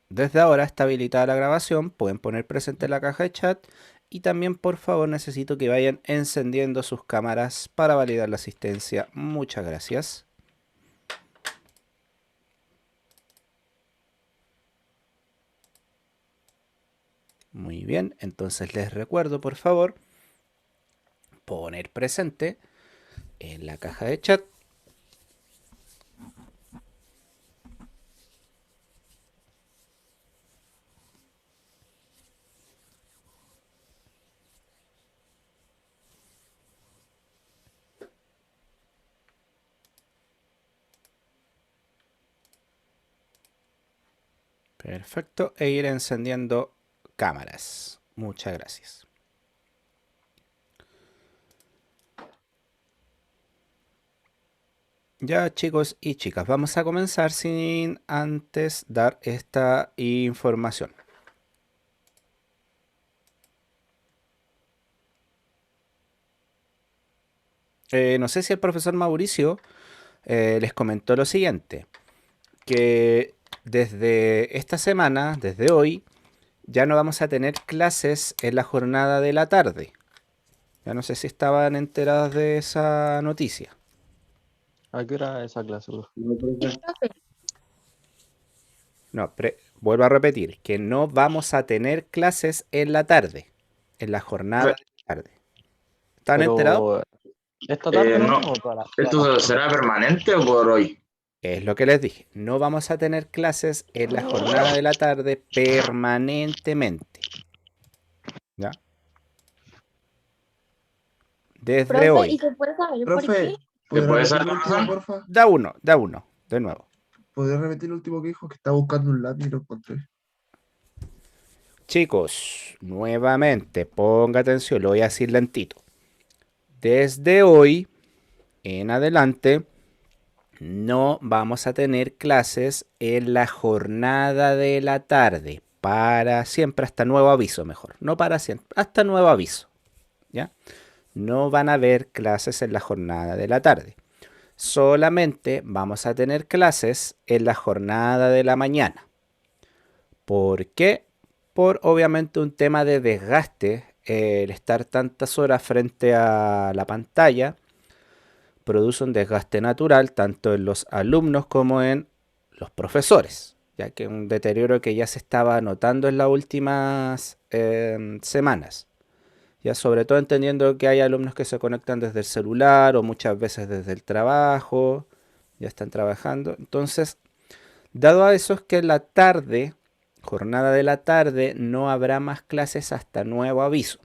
Desde ahora está habilitada la grabación, pueden poner presente en la caja de chat y también por favor necesito que vayan encendiendo sus cámaras para validar la asistencia. Muchas gracias. Muy bien, entonces les recuerdo por favor poner presente en la caja de chat. Perfecto, e ir encendiendo cámaras. Muchas gracias. Ya chicos y chicas, vamos a comenzar sin antes dar esta información. No sé si el profesor Mauricio les comentó lo siguiente, que desde esta semana, desde hoy, ya no vamos a tener clases en la jornada de la tarde. Ya no sé si estaban enterados de esa noticia. ¿A qué hora esa clase, profe? No, profe. No, vuelvo a repetir, que no vamos a tener clases en la tarde, en la jornada de la tarde. ¿Están enterados? Pero esta tarde No. nomás o ¿Esto será permanente o por hoy? Es lo que les dije, no vamos a tener clases en la jornada de la tarde permanentemente. ¿Ya? Desde Profe, hoy. ¿y se puede saber por qué? Profe, ¿Te ¿puede puedes repetir saber lo la último, razón? porfa? Da uno, de nuevo. ¿Podría repetir lo último que dijo? Que estaba buscando un lápiz y lo encontré. Chicos, nuevamente, ponga atención, lo voy a decir lentito. Desde hoy en adelante, no vamos a tener clases en la jornada de la tarde. Para siempre, hasta nuevo aviso mejor. No para siempre, hasta nuevo aviso. ¿Ya? No van a haber clases en la jornada de la tarde. Solamente vamos a tener clases en la jornada de la mañana. ¿Por qué? Por obviamente un tema de desgaste. El estar tantas horas frente a la pantalla produce un desgaste natural tanto en los alumnos como en los profesores, ya que un deterioro que ya se estaba notando en las últimas semanas. Ya sobre todo entendiendo que hay alumnos que se conectan desde el celular o muchas veces desde el trabajo, ya están trabajando. Entonces, dado a eso es que en la tarde, jornada de la tarde, no habrá más clases hasta nuevo aviso.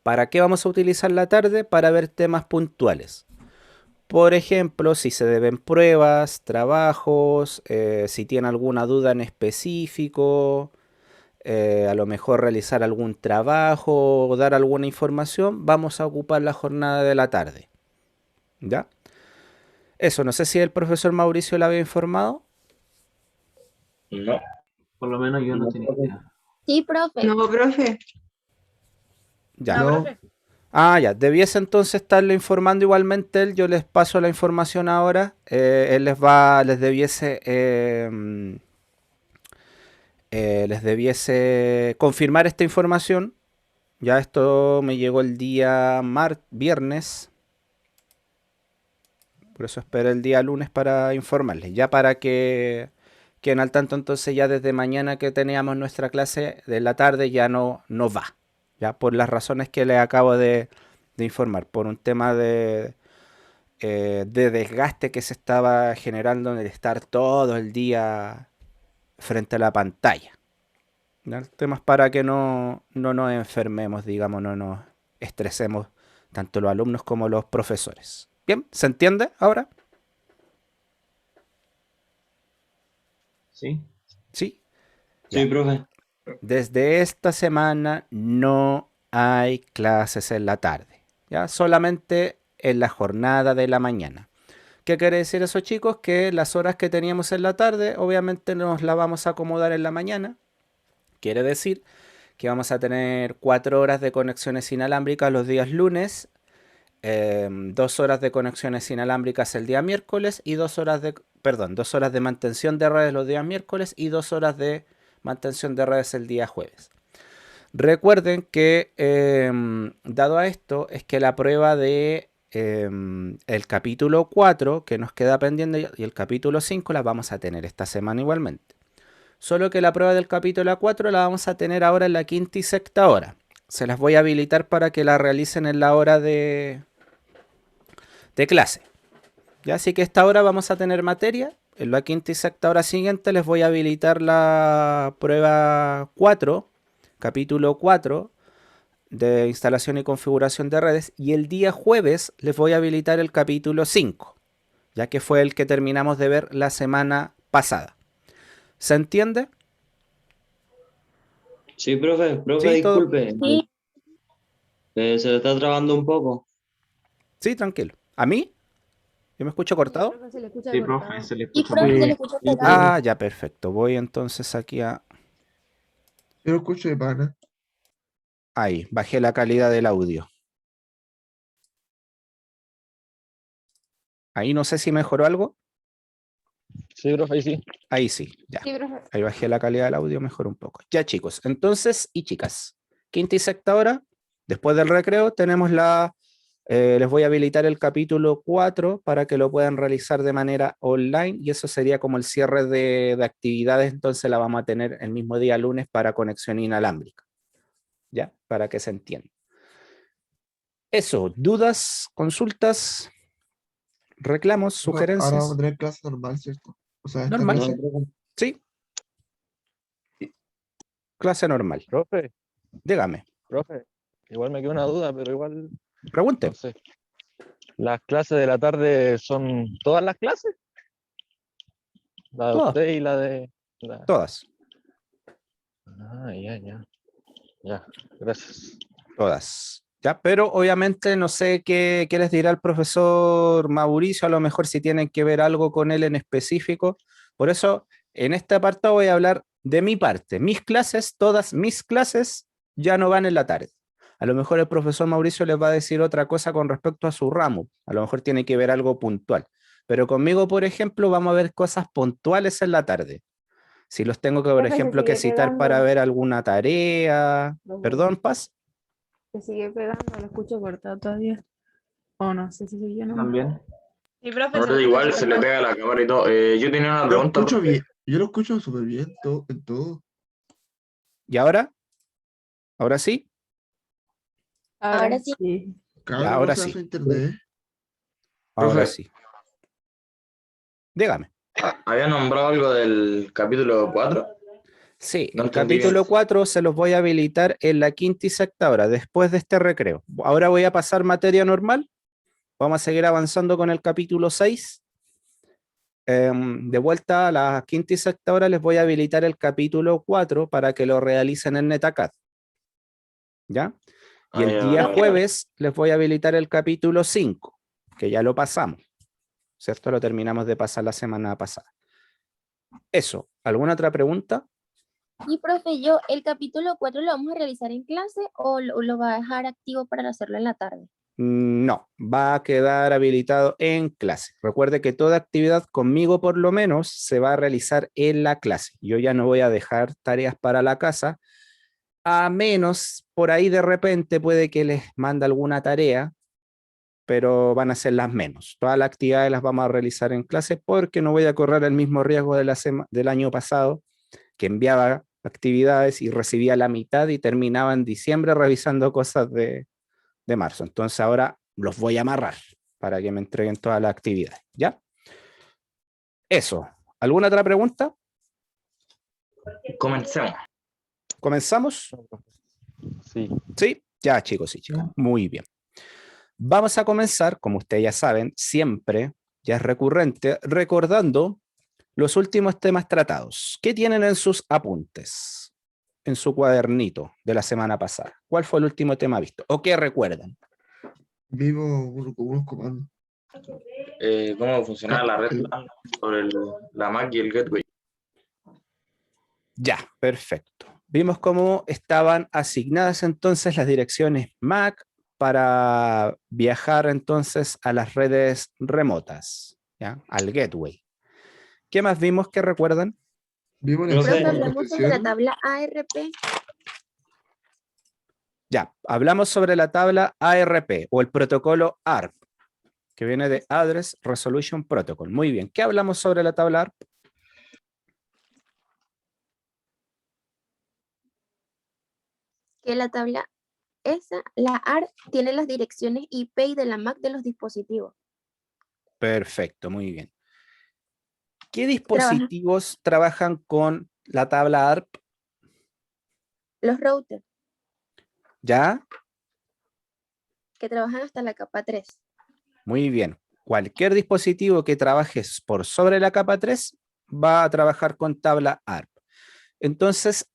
¿Para qué vamos a utilizar la tarde? Para ver temas puntuales. Por ejemplo, si se deben pruebas, trabajos, si tiene alguna duda en específico, a lo mejor realizar algún trabajo o dar alguna información, vamos a ocupar la jornada de la tarde. ¿Ya? Eso, no sé si el profesor Mauricio le había informado. No. Por lo menos yo no No, tenía profe. idea. Sí, profe. No, profe. Ya. No, Ah, ya, debiese entonces estarle informando igualmente él, yo les paso la información ahora, él les debiese confirmar esta información, ya esto me llegó el día viernes, por eso espero el día lunes para informarles, ya para que queden al tanto entonces ya desde mañana que teníamos nuestra clase de la tarde ya no va, ya por las razones que les acabo de informar, por un tema de desgaste que se estaba generando en el estar todo el día frente a la pantalla. ¿Ya? El tema es para que no nos enfermemos, digamos, no nos estresemos tanto los alumnos como los profesores. ¿Bien? ¿Se entiende ahora? ¿Sí? ¿Sí? Sí, Ya. profe. Desde esta semana no hay clases en la tarde. ¿Ya? Solamente en la jornada de la mañana. ¿Qué quiere decir eso, chicos? Que las horas que teníamos en la tarde, obviamente nos las vamos a acomodar en la mañana. Quiere decir que vamos a tener 4 horas de conexiones inalámbricas los días lunes, 2 horas de conexiones inalámbricas el día miércoles y 2 horas de, perdón, 2 horas de mantención de redes los días miércoles y 2 horas de mantención de redes el día jueves. Recuerden que dado a esto es que la prueba de el capítulo 4 que nos queda pendiente y el capítulo 5 las vamos a tener esta semana igualmente. Solo que la prueba del capítulo 4 la vamos a tener ahora en la quinta y sexta hora. Se las voy a habilitar para que la realicen en la hora de clase. Ya, así que esta hora vamos a tener materia. En la quinta y sexta hora siguiente les voy a habilitar la prueba 4, capítulo 4 de instalación y configuración de redes. Y el día jueves les voy a habilitar el capítulo 5, ya que fue el que terminamos de ver la semana pasada. ¿Se entiende? Sí, profe, Sí, todo. disculpe. Sí, Se le está trabando un poco. Sí, tranquilo. ¿A mí? ¿Yo me escucho cortado? profe, se le escucha Sí, cortado. profe, se le Y escucha profe, muy se le bien. escucha Sí, pegado. Ah, ya, perfecto. Voy entonces aquí a... Yo lo escucho de pana. Ahí, bajé la calidad del audio. Ahí no sé si mejoró algo. Sí, profe, ahí sí. Ahí sí, ya. Sí, profe. Ahí bajé la calidad del audio, mejoró un poco. Ya, chicos. Entonces, y chicas, quinta y sexta hora, después del recreo, tenemos la... les voy a habilitar el capítulo 4 para que lo puedan realizar de manera online y eso sería como el cierre de actividades, entonces la vamos a tener el mismo día lunes para conexión inalámbrica. ¿Ya? Para que se entienda. Eso, dudas, consultas, reclamos, Ahora vamos a sugerencias. tener clase normal, ¿cierto? O sea, esta Normal. clase. Sí. Clase normal. Profe, Dígame, profe. Igual me queda una duda, pero igual, pregunte. no sé. ¿Las clases de la tarde son todas las clases? La de Todas. usted y la de... Todas. Ah, ya. Ya, gracias. Todas. Ya, pero obviamente no sé qué les dirá el profesor Mauricio, a lo mejor si tienen que ver algo con él en específico. Por eso, en este apartado voy a hablar de mi parte. Mis clases, todas mis clases, ya no van en la tarde. A lo mejor el profesor Mauricio les va a decir otra cosa con respecto a su ramo. A lo mejor tiene que ver algo puntual. Pero conmigo, por ejemplo, vamos a ver cosas puntuales en la tarde. Si los tengo que, por Profe, se ejemplo, que sigue citar para pegando. ver alguna tarea. Profe, Perdón, Paz. se sigue pegando, lo escucho cortado todavía. O no sé si soy yo nomás. También. Sí, profe, No, se lo igual escucho se le cortado. pega la cámara y todo. Yo tenía una Yo lo pregunta, escucho profe. bien. Yo lo escucho súper bien en todo. ¿Y ahora? ¿Ahora sí? Ahora sí. Ya, Cabrón, no ahora se sí. hace internet. Ahora Profe. sí. Dígame. Había nombrado algo del capítulo 4. Sí, No el entendí bien. capítulo 4 se los voy a habilitar en la quinta y sexta hora, después de este recreo. Ahora voy a pasar materia normal. Vamos a seguir avanzando con el capítulo 6. De vuelta a la quinta y sexta hora les voy a habilitar el capítulo 4 para que lo realicen en NetACAD. ¿Ya? Y el día vale. jueves les voy a habilitar el capítulo 5, que ya lo pasamos. ¿Cierto? Lo terminamos de pasar la semana pasada. Eso. ¿Alguna otra pregunta? Y profe, yo, ¿el capítulo 4 lo vamos a realizar en clase o lo va a dejar activo para hacerlo en la tarde? No, va a quedar habilitado en clase. Recuerde que toda actividad conmigo por lo menos se va a realizar en la clase. Yo ya no voy a dejar tareas para la casa, a menos por ahí de repente puede que les mande alguna tarea, pero van a ser las menos. Todas las actividades las vamos a realizar en clase porque no voy a correr el mismo riesgo del año pasado, que enviaba actividades y recibía la mitad y terminaba en diciembre revisando cosas de marzo. Entonces ahora los voy a amarrar para que me entreguen todas las actividades. ¿Ya? Eso. ¿Alguna otra pregunta? Comencemos. ¿Comenzamos? Sí. Sí. Ya, chicos y chicas. Muy bien. Vamos a comenzar, como ustedes ya saben, siempre, ya es recurrente, recordando los últimos temas tratados. ¿Qué tienen en sus apuntes? En su cuadernito de la semana pasada. ¿Cuál fue el último tema visto? ¿O qué recuerdan? Vivo con unos comandos. ¿Cómo funcionaba la red El- LAN sobre la Mac y el gateway? Ya, perfecto. Vimos cómo estaban asignadas entonces las direcciones MAC, para viajar entonces a las redes remotas, ¿ya? Al gateway. ¿Qué más vimos que recuerdan? Vimos el Profe, Profe, examen de hablamos sobre la extensión. tabla ARP. Ya, hablamos sobre la tabla ARP o el protocolo ARP, que viene de Address Resolution Protocol. Muy bien, ¿qué hablamos sobre la tabla ARP? Que la tabla esa, la ARP, tiene las direcciones IP y de la MAC de los dispositivos. Perfecto, muy bien. ¿Qué Trabaja dispositivos trabajan con la tabla ARP? los routers, ¿Ya? que trabajan hasta la capa 3. Muy bien. Cualquier dispositivo que trabajes por sobre la capa 3 va a trabajar con tabla ARP. Entonces,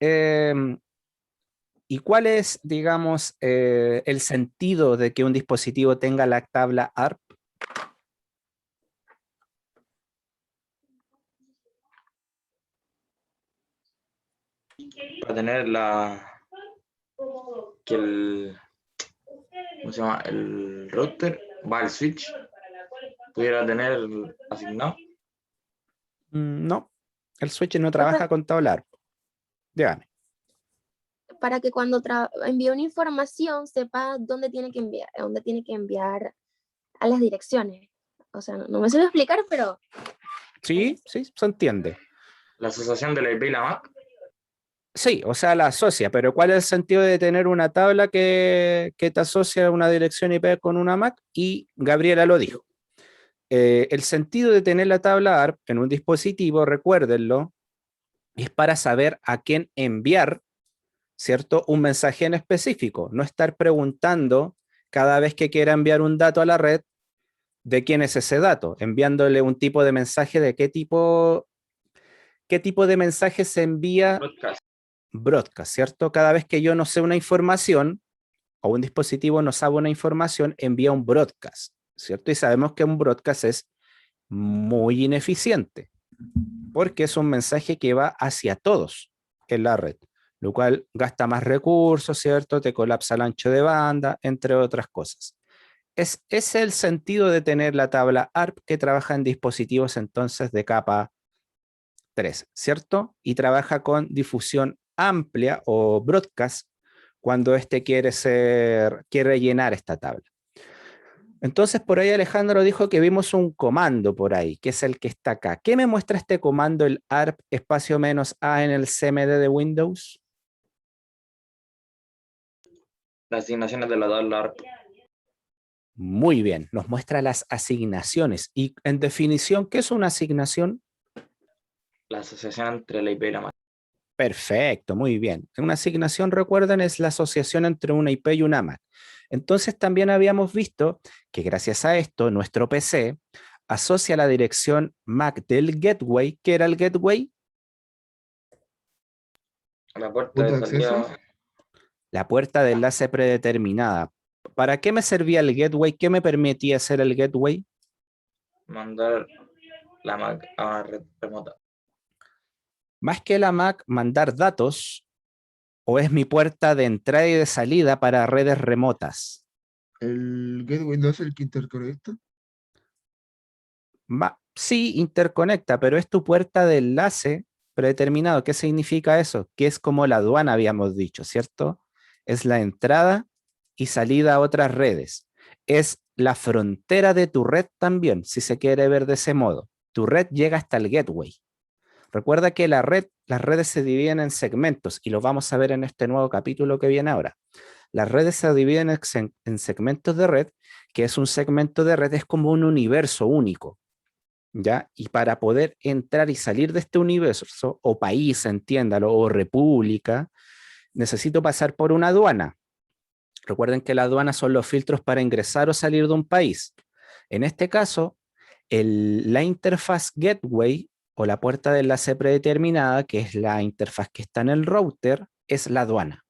¿y cuál es, digamos, el sentido de que un dispositivo tenga la tabla ARP? Para tener que ¿cómo se llama? El router va al switch, pudiera tener asignado. No, el switch no Profe, trabaja con tabla ARP. Dígame. para que cuando envíe una información sepa dónde tiene que enviar a las direcciones. O sea, no me suelo explicar, pero Sí, sí, se entiende. La asociación de la IP y la MAC. Sí, o sea, la asocia, pero ¿cuál es el sentido de tener una tabla que te asocia una dirección IP con una MAC? Y Gabriela lo dijo. El sentido de tener la tabla ARP en un dispositivo, recuérdenlo, es para saber a quién enviar, ¿cierto? Un mensaje en específico, no estar preguntando cada vez que quiera enviar un dato a la red de quién es ese dato, enviándole un tipo de mensaje de qué tipo de mensaje se envía Broadcast. broadcast, ¿cierto? Cada vez que yo no sé una información o un dispositivo no sabe una información, envía un broadcast, ¿cierto? Y sabemos que un broadcast es muy ineficiente porque es un mensaje que va hacia todos en la red, lo cual gasta más recursos, ¿cierto? Te colapsa el ancho de banda, entre otras cosas. Es el sentido de tener la tabla ARP que trabaja en dispositivos entonces de capa 3, ¿cierto? Y trabaja con difusión amplia o broadcast cuando éste quiere llenar esta tabla. Entonces por ahí Alejandro dijo que vimos un comando por ahí, que es el que está acá. ¿Qué me muestra este comando, el ARP espacio menos A en el CMD de Windows? Las asignaciones de la tabla ARP. Muy bien, nos muestra las asignaciones. Y en definición, ¿qué es una asignación? La asociación entre la IP y la MAC. Perfecto, muy bien. Una asignación, recuerden, es la asociación entre una IP y una MAC. Entonces también habíamos visto que gracias a esto nuestro PC asocia la dirección MAC del gateway. ¿Qué era el gateway? La puerta Punto de de acceso. salida, La puerta de enlace predeterminada. ¿Para qué me servía el gateway? ¿Qué me permitía hacer el gateway? mandar la MAC a una red remota. Más que la MAC, mandar datos o es mi puerta de entrada y de salida para redes remotas. El gateway no es el que interconecta. Sí, interconecta, pero es tu puerta de enlace predeterminado. ¿Qué significa eso? Que es como la aduana, habíamos dicho, ¿cierto? Es la entrada y salida a otras redes. Es la frontera de tu red también, si se quiere ver de ese modo. Tu red llega hasta el gateway. Recuerda que las redes se dividen en segmentos y lo vamos a ver en este nuevo capítulo que viene ahora. Las redes se dividen en segmentos de red, que es un segmento de red, es como un universo único. ¿Ya? Y para poder entrar y salir de este universo, o país, entiéndalo, o república, necesito pasar por una aduana. Recuerden que la aduana son los filtros para ingresar o salir de un país. En este caso, la interfaz gateway o la puerta de enlace predeterminada, que es la interfaz que está en el router, es la aduana.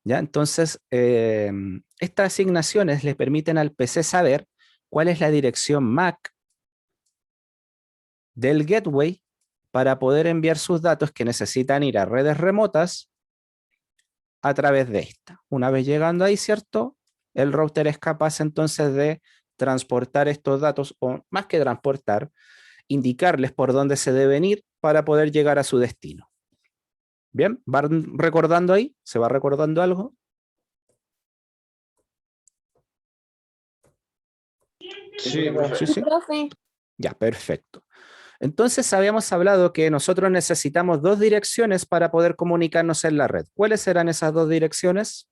¿Ya? Entonces, estas asignaciones le permiten al PC saber cuál es la dirección MAC del gateway para poder enviar sus datos que necesitan ir a redes remotas a través de esta. Una vez llegando ahí, ¿cierto? el router es capaz entonces de transportar estos datos, o más que transportar, indicarles por dónde se deben ir para poder llegar a su destino. Bien, ¿van recordando ahí? ¿Se va recordando algo? Sí, profe. Sí, Sí, sí. profe. Ya, perfecto. Entonces habíamos hablado que nosotros necesitamos dos direcciones para poder comunicarnos en la red. ¿Cuáles serán esas dos direcciones?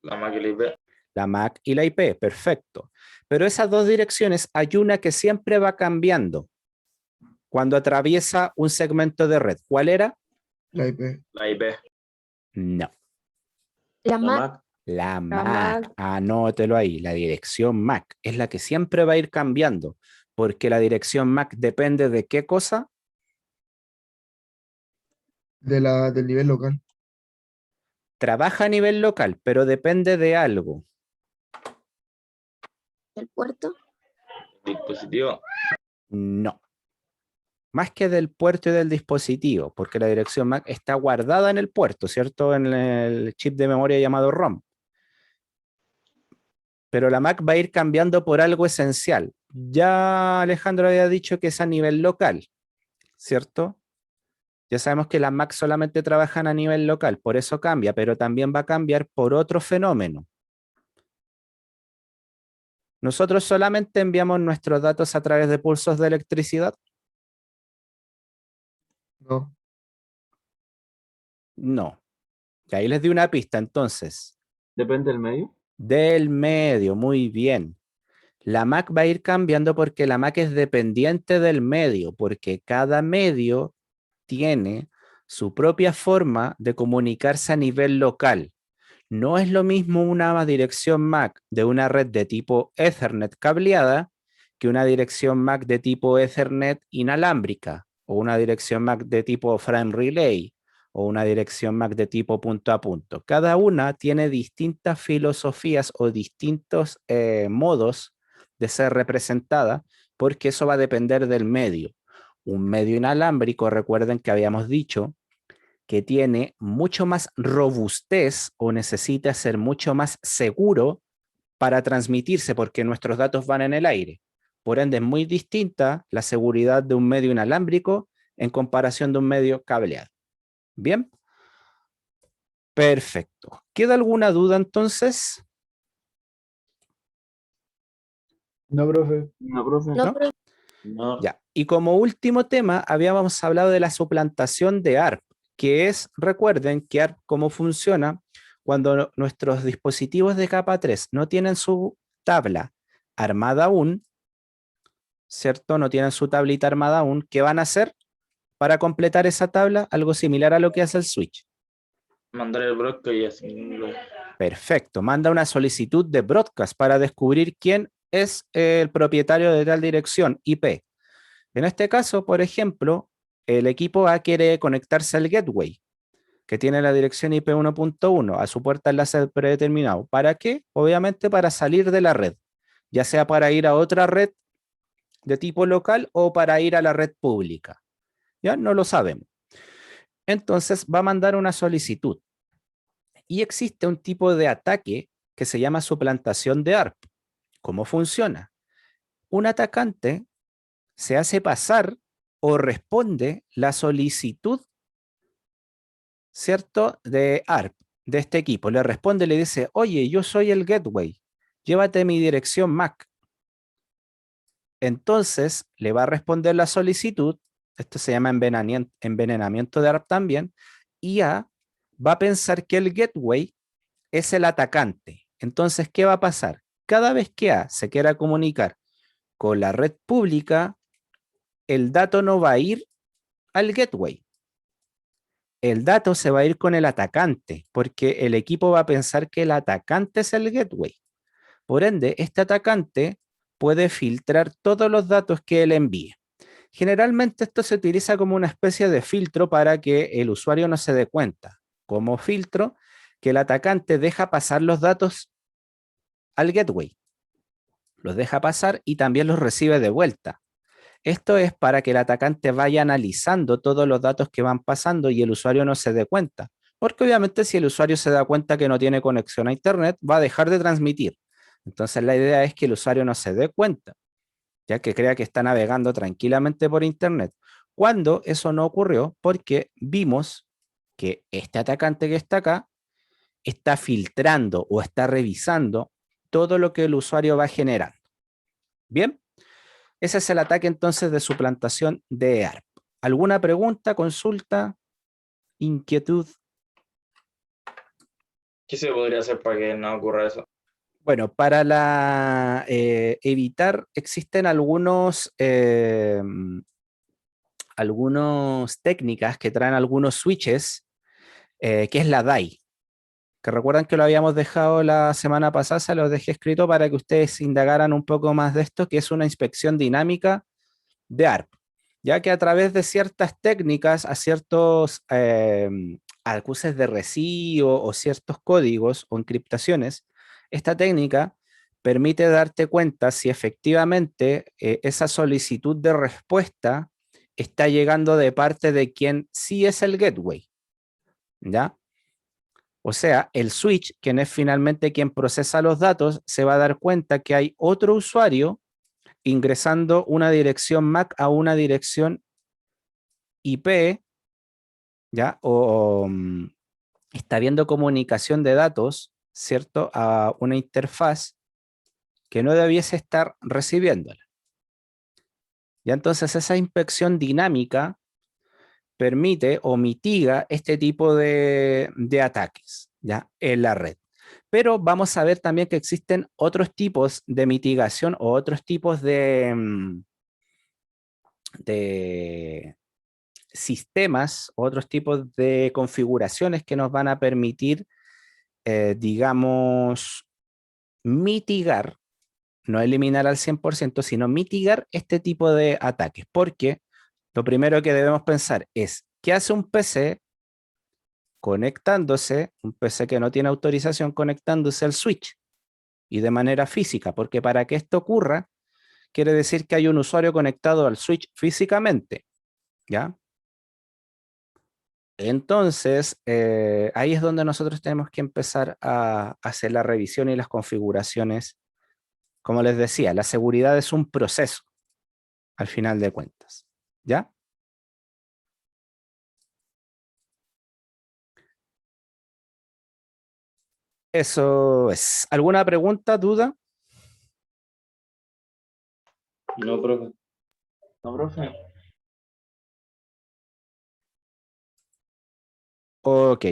La máquina IP. La MAC y la IP, perfecto. Pero esas dos direcciones hay una que siempre va cambiando cuando atraviesa un segmento de red. ¿Cuál era? La IP. La IP. No, La La MAC. Mac. la La MAC. MAC. Anótelo ahí, la dirección MAC es la que siempre va a ir cambiando, porque la dirección MAC depende de qué cosa. Del nivel local. Trabaja a nivel local, pero depende de algo. Del puerto. Dispositivo. No, más que del puerto y del dispositivo, porque la dirección MAC está guardada en el puerto, ¿cierto? En el chip de memoria llamado ROM. Pero la MAC va a ir cambiando por algo esencial. Ya Alejandro había dicho que es a nivel local, ¿cierto? Ya sabemos que las MAC solamente trabajan a nivel local, por eso cambia, pero también va a cambiar por otro fenómeno. Nosotros solamente enviamos nuestros datos a través de pulsos de electricidad. No. No. Y ahí les di una pista, entonces. Depende del medio. Del medio, muy bien. La MAC va a ir cambiando porque la MAC es dependiente del medio, porque cada medio tiene su propia forma de comunicarse a nivel local. No es lo mismo una dirección MAC de una red de tipo Ethernet cableada que una dirección MAC de tipo Ethernet inalámbrica, o una dirección MAC de tipo frame relay, o una dirección MAC de tipo punto a punto. Cada una tiene distintas filosofías o distintos modos de ser representada, porque eso va a depender del medio. Un medio inalámbrico, recuerden que habíamos dicho que tiene mucho más robustez o necesita ser mucho más seguro para transmitirse porque nuestros datos van en el aire. Por ende, es muy distinta la seguridad de un medio inalámbrico en comparación de un medio cableado. ¿Bien? Perfecto. ¿Queda alguna duda entonces? No, profe. No, profe. No, ¿No? profe. No. Ya. Y como último tema, habíamos hablado de la suplantación de ARP, que es, recuerden que ARP, cómo funciona cuando nuestros dispositivos de capa 3 no tienen su tabla armada aún, ¿cierto? No tienen su tablita armada aún. ¿Qué van a hacer para completar esa tabla? Algo similar a lo que hace el switch. Mandar el broadcast y así. Perfecto. Manda una solicitud de broadcast para descubrir quién es el propietario de tal dirección IP. En este caso, por ejemplo, el equipo A quiere conectarse al gateway, que tiene la dirección IP 1.1 a su puerta enlace predeterminado. ¿Para qué? Obviamente para salir de la red, ya sea para ir a otra red de tipo local o para ir a la red pública. Ya no lo sabemos. Entonces va a mandar una solicitud. Y existe un tipo de ataque que se llama suplantación de ARP. ¿Cómo funciona? Un atacante se hace pasar o responde la solicitud, ¿cierto?, de ARP, de este equipo. Le responde, le dice, oye, yo soy el gateway, llévate mi dirección MAC. Entonces, le va a responder la solicitud, esto se llama envenenamiento de ARP también, y A va a pensar que el gateway es el atacante. Entonces, ¿qué va a pasar? Cada vez que A se quiera comunicar con la red pública, el dato no va a ir al gateway. El dato se va a ir con el atacante, porque el equipo va a pensar que el atacante es el gateway. Por ende, este atacante puede filtrar todos los datos que él envíe. Generalmente esto se utiliza como una especie de filtro para que el usuario no se dé cuenta. Como filtro, que el atacante deja pasar los datos al gateway. Los deja pasar y también los recibe de vuelta. Esto es para que el atacante vaya analizando todos los datos que van pasando y el usuario no se dé cuenta. Porque obviamente si el usuario se da cuenta que no tiene conexión a Internet, va a dejar de transmitir. Entonces la idea es que el usuario no se dé cuenta, ya que crea que está navegando tranquilamente por Internet. Cuando eso no ocurrió, porque vimos que este atacante que está acá está filtrando o está revisando todo lo que el usuario va generando. Bien, ese es el ataque entonces de suplantación de ARP. ¿Alguna pregunta, consulta, inquietud? ¿Qué se podría hacer para que no ocurra eso? Bueno, para evitar, existen algunos técnicas que traen algunos switches, que es la DAI, que recuerdan que lo habíamos dejado la semana pasada, se los dejé escrito para que ustedes indagaran un poco más de esto, que es una inspección dinámica de ARP, ya que a través de ciertas técnicas, a ciertos acuses de recibo o ciertos códigos o encriptaciones, esta técnica permite darte cuenta si efectivamente esa solicitud de respuesta está llegando de parte de quien sí es el gateway, ¿ya? O sea, el switch, quien es finalmente quien procesa los datos, se va a dar cuenta que hay otro usuario ingresando una dirección MAC a una dirección IP, ¿ya? Está viendo comunicación de datos, ¿cierto? A una interfaz que no debiese estar recibiéndola. Ya entonces esa inspección dinámica permite o mitiga este tipo de ataques, ¿ya? En la red. Pero vamos a ver también que existen otros tipos de mitigación o otros tipos de sistemas, otros tipos de configuraciones que nos van a permitir, digamos, mitigar, no eliminar al 100%, sino mitigar este tipo de ataques. Porque lo primero que debemos pensar es, ¿qué hace un PC conectándose, un PC que no tiene autorización conectándose al switch y de manera física? Porque para que esto ocurra, quiere decir que hay un usuario conectado al switch físicamente, ¿ya? Entonces, ahí es donde nosotros tenemos que empezar a hacer la revisión y las configuraciones. Como les decía, la seguridad es un proceso, al final de cuentas, ¿ya? Eso es. ¿Alguna pregunta, duda? No, profe. No, profe. Ok.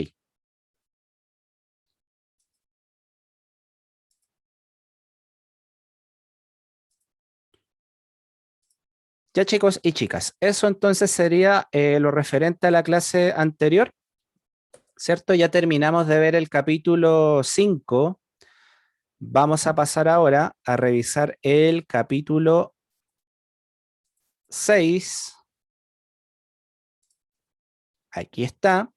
Ya chicos y chicas, eso entonces sería lo referente a la clase anterior, ¿cierto? Ya terminamos de ver el capítulo 5. Vamos a pasar ahora a revisar el capítulo 6. Aquí está.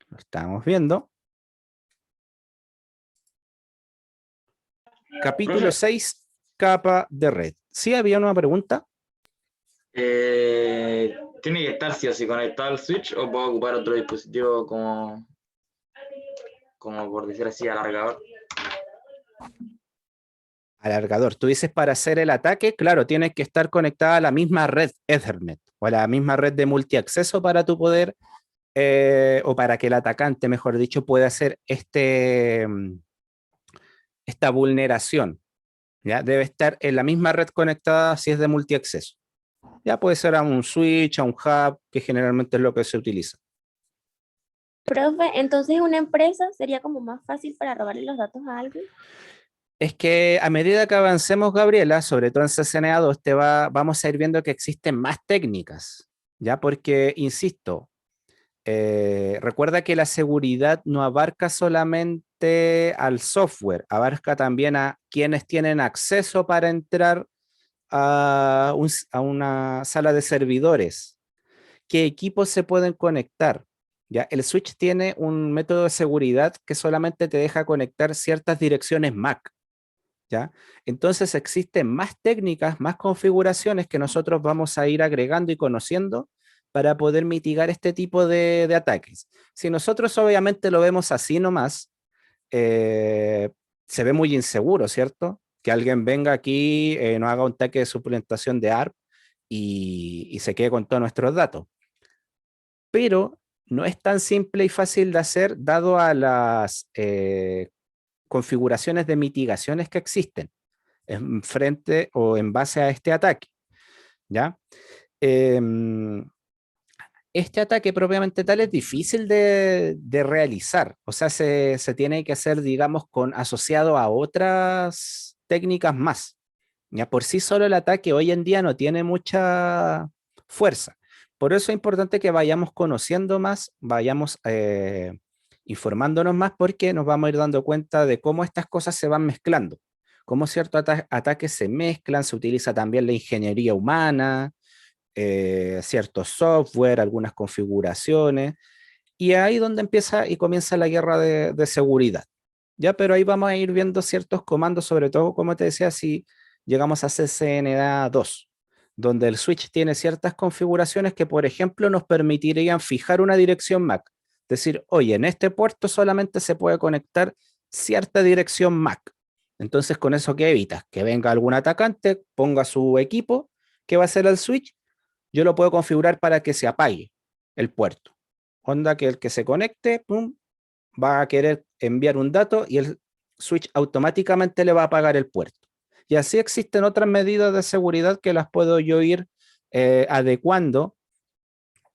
Lo estamos viendo. Capítulo Profe. 6, capa de red. ¿Sí había una pregunta? ¿Tiene que estar sí o sí conectado al switch o puedo ocupar otro dispositivo como por decir así, alargador? Alargador. Tú dices para hacer el ataque, claro, tienes que estar conectada a la misma red Ethernet o a la misma red de multiacceso para tu poder, o para que el atacante, mejor dicho, pueda hacer esta vulneración. ¿Ya? Debe estar en la misma red conectada si es de multiacceso. Ya puede ser a un switch, a un hub, que generalmente es lo que se utiliza. Profe, entonces una empresa sería como más fácil para robarle los datos a alguien. Es que a medida que avancemos, Gabriela, sobre todo en CCNA2, vamos a ir viendo que existen más técnicas, ¿ya? Porque, insisto, recuerda que la seguridad no abarca solamente al software, abarca también a quienes tienen acceso para entrar a una sala de servidores. ¿Qué equipos se pueden conectar? ¿Ya? El switch tiene un método de seguridad que solamente te deja conectar ciertas direcciones MAC. ¿Ya? Entonces existen más técnicas, más configuraciones que nosotros vamos a ir agregando y conociendo para poder mitigar este tipo de ataques. Si nosotros obviamente lo vemos así nomás, se ve muy inseguro, ¿cierto? Que alguien venga aquí, nos haga un ataque de suplementación de ARP y se quede con todos nuestros datos. Pero no es tan simple y fácil de hacer dado a las configuraciones de mitigaciones que existen en frente o en base a este ataque, ¿ya? Este ataque propiamente tal es difícil de realizar, o sea, se tiene que hacer, digamos, asociado a otras técnicas más. Ya por sí solo el ataque hoy en día no tiene mucha fuerza. Por eso es importante que vayamos conociendo más, vayamos informándonos más, porque nos vamos a ir dando cuenta de cómo estas cosas se van mezclando, cómo ciertos ataques se mezclan, se utiliza también la ingeniería humana, ciertos software, algunas configuraciones, y ahí donde empieza y comienza la guerra de seguridad. Ya, pero ahí vamos a ir viendo ciertos comandos, sobre todo, como te decía, si llegamos a CCNA 2, donde el switch tiene ciertas configuraciones que, por ejemplo, nos permitirían fijar una dirección MAC. Decir, oye, en este puerto solamente se puede conectar cierta dirección MAC. Entonces, con eso, ¿qué evitas? Que venga algún atacante, ponga su equipo, ¿qué va a hacer el switch? Yo lo puedo configurar para que se apague el puerto. Onda que el que se conecte, pum, va a querer enviar un dato y el switch automáticamente le va a apagar el puerto. Y así existen otras medidas de seguridad que las puedo yo ir adecuando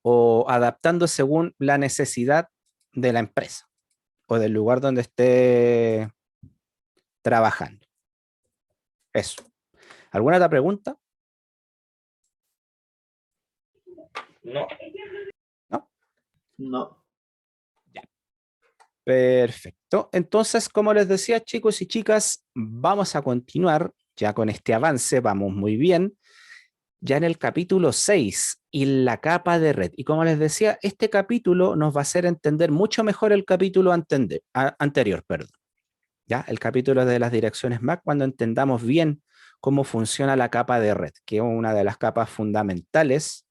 o adaptando según la necesidad de la empresa o del lugar donde esté trabajando. Eso. ¿Alguna otra pregunta? No. ¿No? No. Perfecto. Entonces, como les decía, chicos y chicas, vamos a continuar ya con este avance. Vamos muy bien. Ya en el capítulo 6 y la capa de red. Y como les decía, este capítulo nos va a hacer entender mucho mejor el capítulo anterior, perdón. ¿Ya? El capítulo de las direcciones MAC, cuando entendamos bien cómo funciona la capa de red, que es una de las capas fundamentales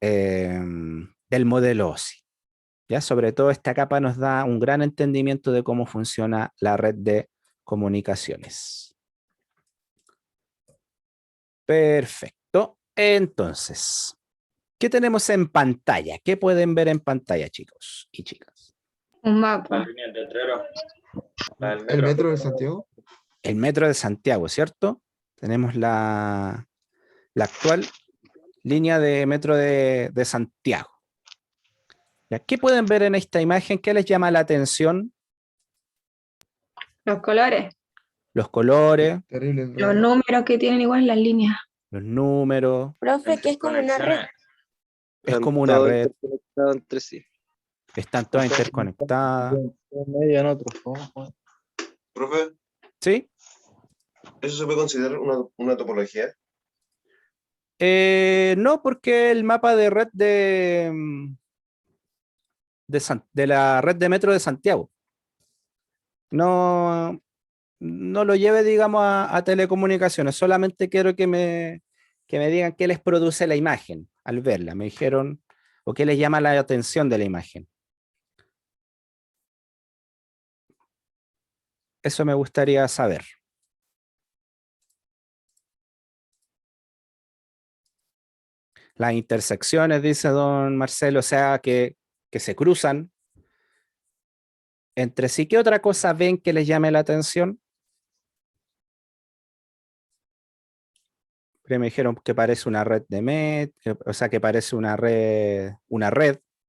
del modelo OSI. ¿Ya? Sobre todo esta capa nos da un gran entendimiento de cómo funciona la red de comunicaciones. Perfecto. Entonces, ¿qué tenemos en pantalla? ¿Qué pueden ver en pantalla, chicos y chicas? Un La mapa. línea de letrero. La del ¿El metro de Santiago? El metro de Santiago, ¿cierto? Tenemos la actual línea de metro de Santiago. ¿Ya? ¿Qué pueden ver en esta imagen? ¿Qué les llama la atención? Los colores. Los colores, Terrible. Los números que tienen igual las líneas. los números. Profe, que es como una red. Es Están como una todos red, interconectados entre sí. están todas interconectadas. En medio en otro. Profe, ¿Sí? ¿eso se puede considerar una topología? No, porque el mapa de red de la red de metro de Santiago no lo lleve, digamos, a telecomunicaciones. Solamente quiero que me digan qué les produce la imagen al verla. Me dijeron, o qué les llama la atención de la imagen. Eso me gustaría saber. Las intersecciones, dice don Marcelo, o sea, que se cruzan entre sí. ¿Qué otra cosa ven que les llame la atención? Me dijeron que parece una red de o sea, que parece una red,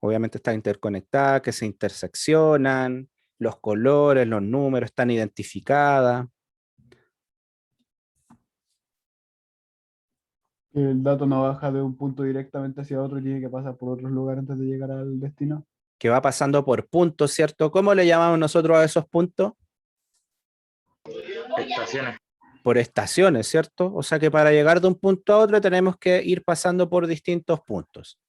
obviamente está interconectada, que se interseccionan, los colores, los números están identificadas. El dato no baja de un punto directamente hacia otro y tiene que pasar por otros lugares antes de llegar al destino. Que va pasando por puntos, ¿cierto? ¿Cómo le llamamos nosotros a esos puntos? Estaciones. Por estaciones, ¿cierto? O sea que para llegar de un punto a otro tenemos que ir pasando por distintos puntos.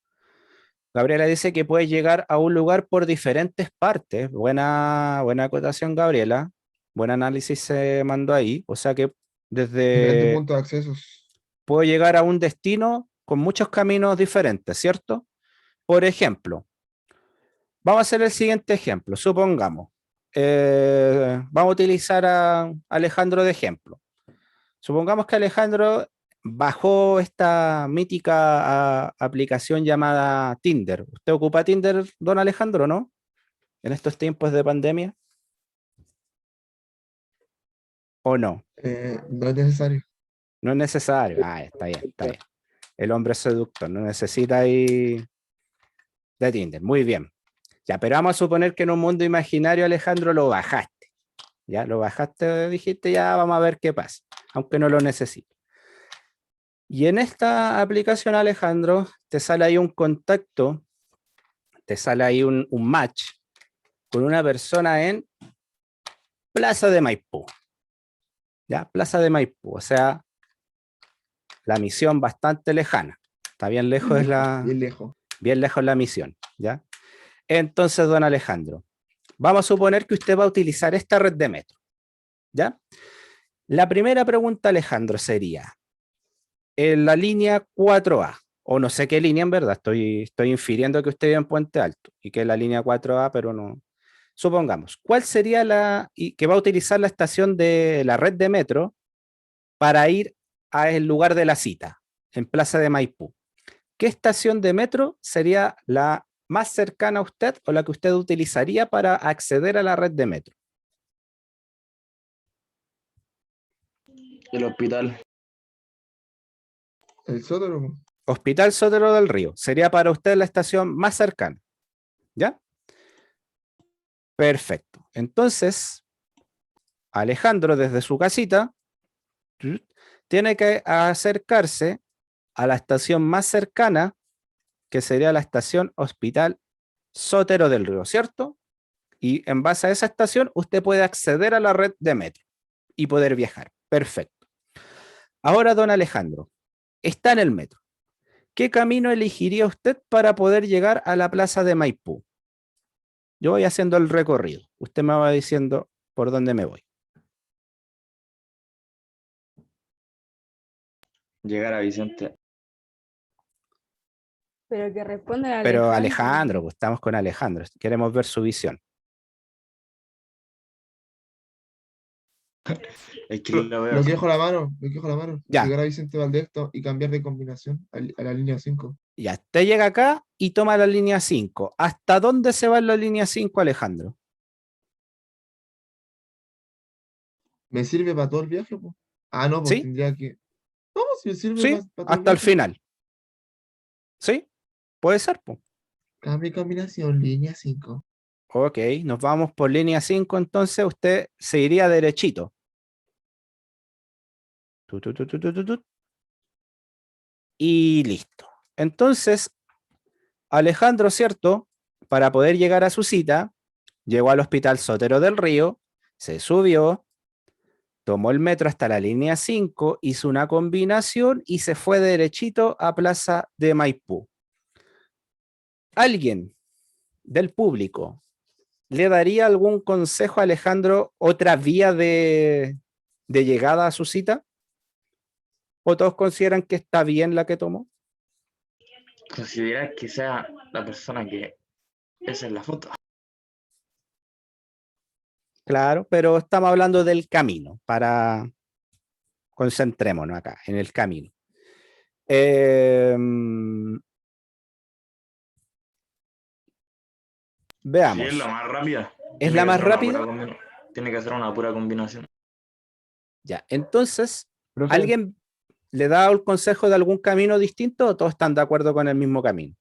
Gabriela dice que puedes llegar a un lugar por diferentes partes. Buena acotación, Gabriela. Buen análisis se mandó ahí. O sea que Diferentes puntos de accesos. puedo llegar a un destino con muchos caminos diferentes, ¿cierto? por ejemplo, vamos a hacer el siguiente ejemplo. Supongamos, vamos a utilizar a Alejandro de ejemplo. Supongamos que Alejandro bajó esta mítica aplicación llamada Tinder. ¿Usted ocupa Tinder, don Alejandro, no? En estos tiempos de pandemia. ¿O no? No es necesario. No es necesario. Ah, está bien, está bien. El hombre es seductor, no necesita ir de Tinder. Muy bien. Ya, pero vamos a suponer que en un mundo imaginario, Alejandro, lo bajaste. Ya, lo bajaste, dijiste, ya vamos a ver qué pasa, aunque no lo necesito. Y en esta aplicación, Alejandro, te sale ahí un contacto, te sale ahí un match con una persona en Plaza de Maipú. ¿Ya? Plaza de Maipú, o sea, la misión bastante lejana. Está bien lejos, Bien lejos. bien lejos la misión, ¿ya? Entonces, don Alejandro, vamos a suponer que usted va a utilizar esta red de metro, ¿ya? La primera pregunta, Alejandro, sería, en la línea 4A, o no sé qué línea en verdad, estoy infiriendo que usted vive en Puente Alto y que es la línea 4A, pero no. Supongamos, ¿cuál sería y que va a utilizar la estación de la red de metro para ir al lugar de la cita, en Plaza de Maipú? ¿Qué estación de metro sería la más cercana a usted o la que usted utilizaría para acceder a la red de metro? El hospital. El sótano. Hospital Sotero del Río. Sería para usted la estación más cercana. ¿Ya? Perfecto. Entonces, Alejandro, desde su casita, tiene que acercarse a la estación más cercana, que sería la estación Hospital Sotero del Río, ¿cierto? Y en base a esa estación, usted puede acceder a la red de metro y poder viajar. Perfecto. Ahora, don Alejandro, está en el metro. ¿Qué camino elegiría usted para poder llegar a la plaza de Maipú? Yo voy haciendo el recorrido. Usted me va diciendo por dónde me voy. Llegar a Vicente. Pero que responde a Pero Alejandro, pues, estamos con Alejandro. Queremos ver su visión. Es que lo veo Lo así. quejo la mano. Lo quejo la mano. Ya. Llegar a Vicente Valdesto y cambiar de combinación a la línea 5. Ya, usted llega acá y toma la línea 5. ¿Hasta dónde se va en la línea 5, Alejandro? ¿Me sirve para todo el viaje, po? Ah, no, pues ¿Sí? tendría que. No, pues si me sirve ¿Sí? para todo el Hasta el viaje. final. ¿Sí? Puede ser, pues. Cambio de combinación, línea 5. Ok, nos vamos por línea 5, entonces usted se iría derechito. Y listo. Entonces, Alejandro, ¿cierto? Para poder llegar a su cita, llegó al Hospital Sotero del Río, se subió, tomó el metro hasta la línea 5, hizo una combinación y se fue derechito a Plaza de Maipú. ¿Alguien del público le daría algún consejo a Alejandro, otra vía de llegada a su cita? ¿O todos consideran que está bien la que tomó? Considerar que sea la persona que es en la foto. Claro, pero estamos hablando del camino, para concentrémonos acá, en el camino. Veamos. Si es la más rápida. ¿Es la más rápida? Tiene que hacer una pura combinación. Ya, entonces, Profe, ¿alguien le da el consejo de algún camino distinto o todos están de acuerdo con el mismo camino?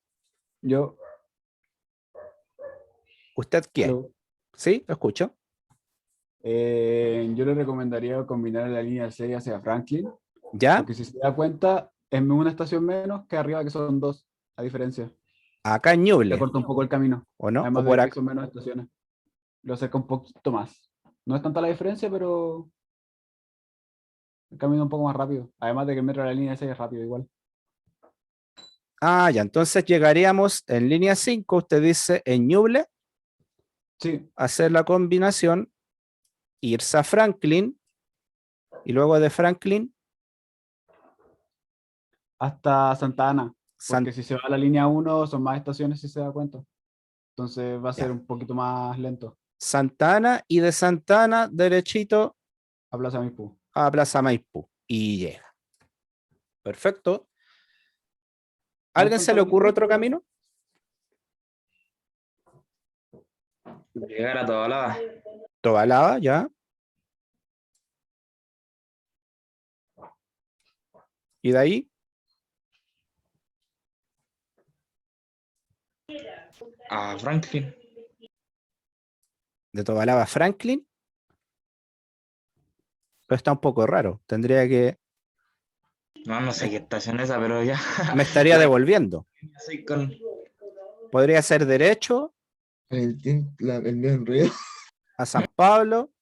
yo, ¿Usted quién? aló, ¿Sí? ¿Lo escucho? yo le recomendaría combinar la línea 6 hacia Franklin, ¿Ya? porque si se da cuenta, es una estación menos que arriba, que son dos, a diferencia. Acá en Le Ñuble, corta un poco el camino, ¿o no? ¿O además por de que acá? son menos estaciones. Lo acerca un poquito más. No es tanta la diferencia, pero el camino un poco más rápido. Además de que el metro de la línea 6 es rápido igual. Ah, ya, entonces llegaríamos en línea 5, usted dice en Ñuble, Sí, hacer la combinación, irse a Franklin, y luego de Franklin hasta Santa Ana. San- Porque si se va a la línea 1 son más estaciones si se da cuenta. Entonces va a ser Ya. un poquito más lento. Santa Ana y de Santa Ana derechito A Plaza Maipú. a Plaza Maipú y llega. Perfecto. ¿No ¿Alguien es se le tanta la ocurre otro diferencia? camino? Llegar a Tobalaba. Tobalaba, ya. Y de ahí A Franklin. de Tobalaba a Franklin. Pero está un poco raro. Tendría que. No sé qué estación es esa, pero ya. Me estaría La- devolviendo. sí, con- Podría ser derecho El mío enredo. a San Pablo.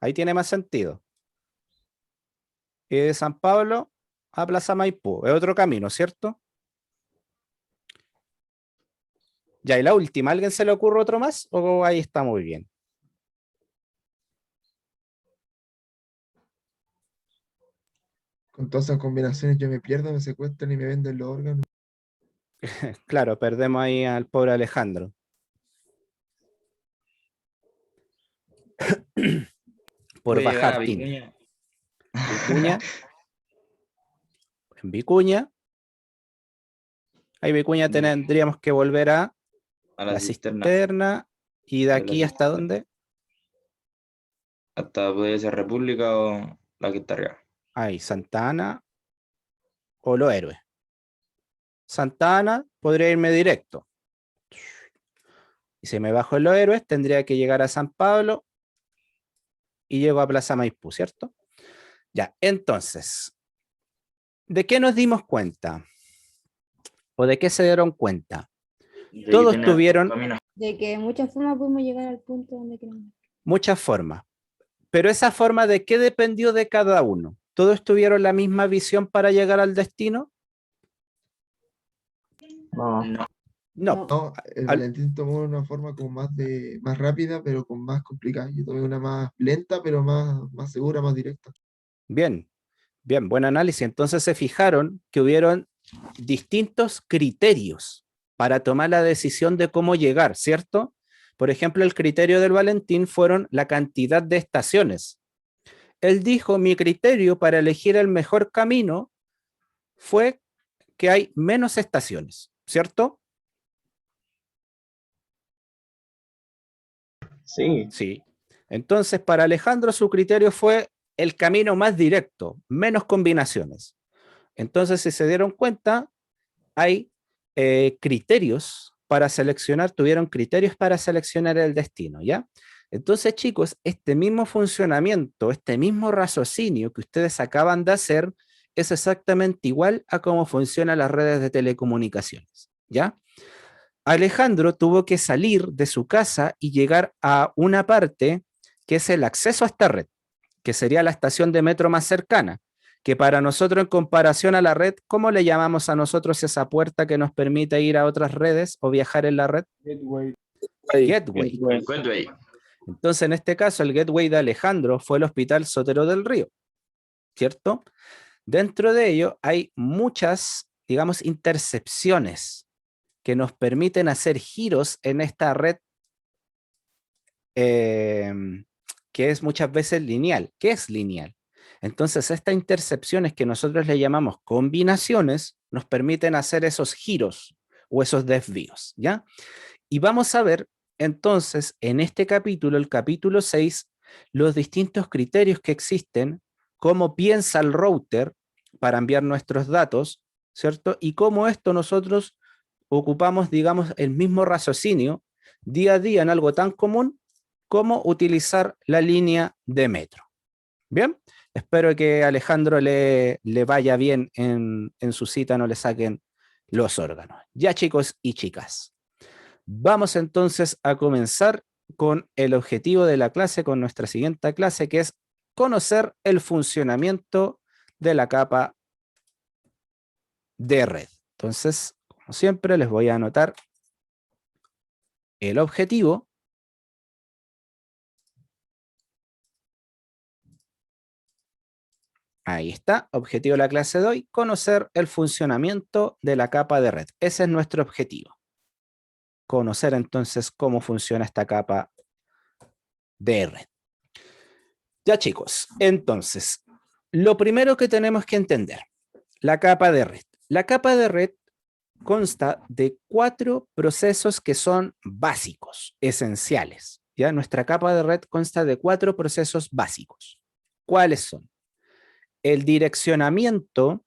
Ahí tiene más sentido. Y de San Pablo a Plaza Maipú. Es otro camino, ¿cierto? Ya, y la última, ¿alguien se le ocurre otro más? ¿O ahí está muy bien? Con todas esas combinaciones yo me pierdo, me secuestran y me venden los órganos. Claro, perdemos ahí al pobre Alejandro. Por Puede llegar a bajar, Tini. Vicuña. Vicuña. En Vicuña. Ahí Vicuña tendríamos que volver a A la la cisterna. cisterna. ¿Y de De la aquí hasta cisterna. dónde? Hasta puede ser República o la que está arriba. Ahí, Santa Ana o Los Héroes. Santa Ana podría irme directo. Y si me bajo en Los Héroes, tendría que llegar a San Pablo y llego a Plaza Maipú, ¿cierto? Ya, entonces, ¿de qué nos dimos cuenta? ¿O de qué se dieron cuenta? De que Todos tiene tuvieron caminos. De que de muchas formas podemos llegar al punto donde queremos. muchas formas, pero esa forma de qué dependió de cada uno. ¿Todos tuvieron la misma visión para llegar al destino? No. No. No. No, el Al- Valentín tomó una forma como más rápida, pero con más complicada. Yo tomé una más lenta, pero más segura, más directa. Bien, bien, buen análisis. Entonces se fijaron que hubieron distintos criterios para tomar la decisión de cómo llegar, ¿cierto? Por ejemplo, el criterio del Valentín fueron la cantidad de estaciones. Él dijo, mi criterio para elegir el mejor camino fue que hay menos estaciones, ¿cierto? Sí. Sí. Entonces, para Alejandro su criterio fue el camino más directo, menos combinaciones. Entonces, si se dieron cuenta, hay criterios para seleccionar, tuvieron criterios para seleccionar el destino, ¿ya? Entonces, chicos, este mismo funcionamiento, este mismo raciocinio que ustedes acaban de hacer es exactamente igual a cómo funcionan las redes de telecomunicaciones, ¿ya? Alejandro tuvo que salir de su casa y llegar a una parte que es el acceso a esta red, que sería la estación de metro más cercana, que para nosotros en comparación a la red, ¿cómo le llamamos a nosotros esa puerta que nos permite ir a otras redes o viajar en la red? Gateway. Gateway. El Gateway. Entonces, en este caso, el gateway de Alejandro fue el Hospital Sotero del Río, ¿cierto? Dentro de ello hay muchas, digamos, intercepciones que nos permiten hacer giros en esta red eh, que es muchas veces lineal. ¿Qué es lineal? Entonces, estas intercepciones que nosotros le llamamos combinaciones nos permiten hacer esos giros o esos desvíos, ¿ya? Y vamos a ver entonces en este capítulo, el capítulo 6, los distintos criterios que existen, cómo piensa el router para enviar nuestros datos, ¿cierto? Y cómo esto nosotros ocupamos, digamos, el mismo raciocinio día a día en algo tan común como utilizar la línea de metro. Bien, espero que a Alejandro le vaya bien en su cita, no le saquen los órganos. Ya, chicos y chicas, vamos entonces a comenzar con el objetivo de la clase, con nuestra siguiente clase, que es conocer el funcionamiento de la capa de red. Entonces, como siempre, les voy a anotar el objetivo. Ahí está, objetivo de la clase de hoy, conocer el funcionamiento de la capa de red. Ese es nuestro objetivo. Conocer entonces cómo funciona esta capa de red. Ya chicos, entonces, lo primero que tenemos que entender, la capa de red. La capa de red consta de 4 procesos que son básicos, esenciales. ¿Ya? Nuestra capa de red consta de 4 procesos básicos. ¿Cuáles son? El direccionamiento,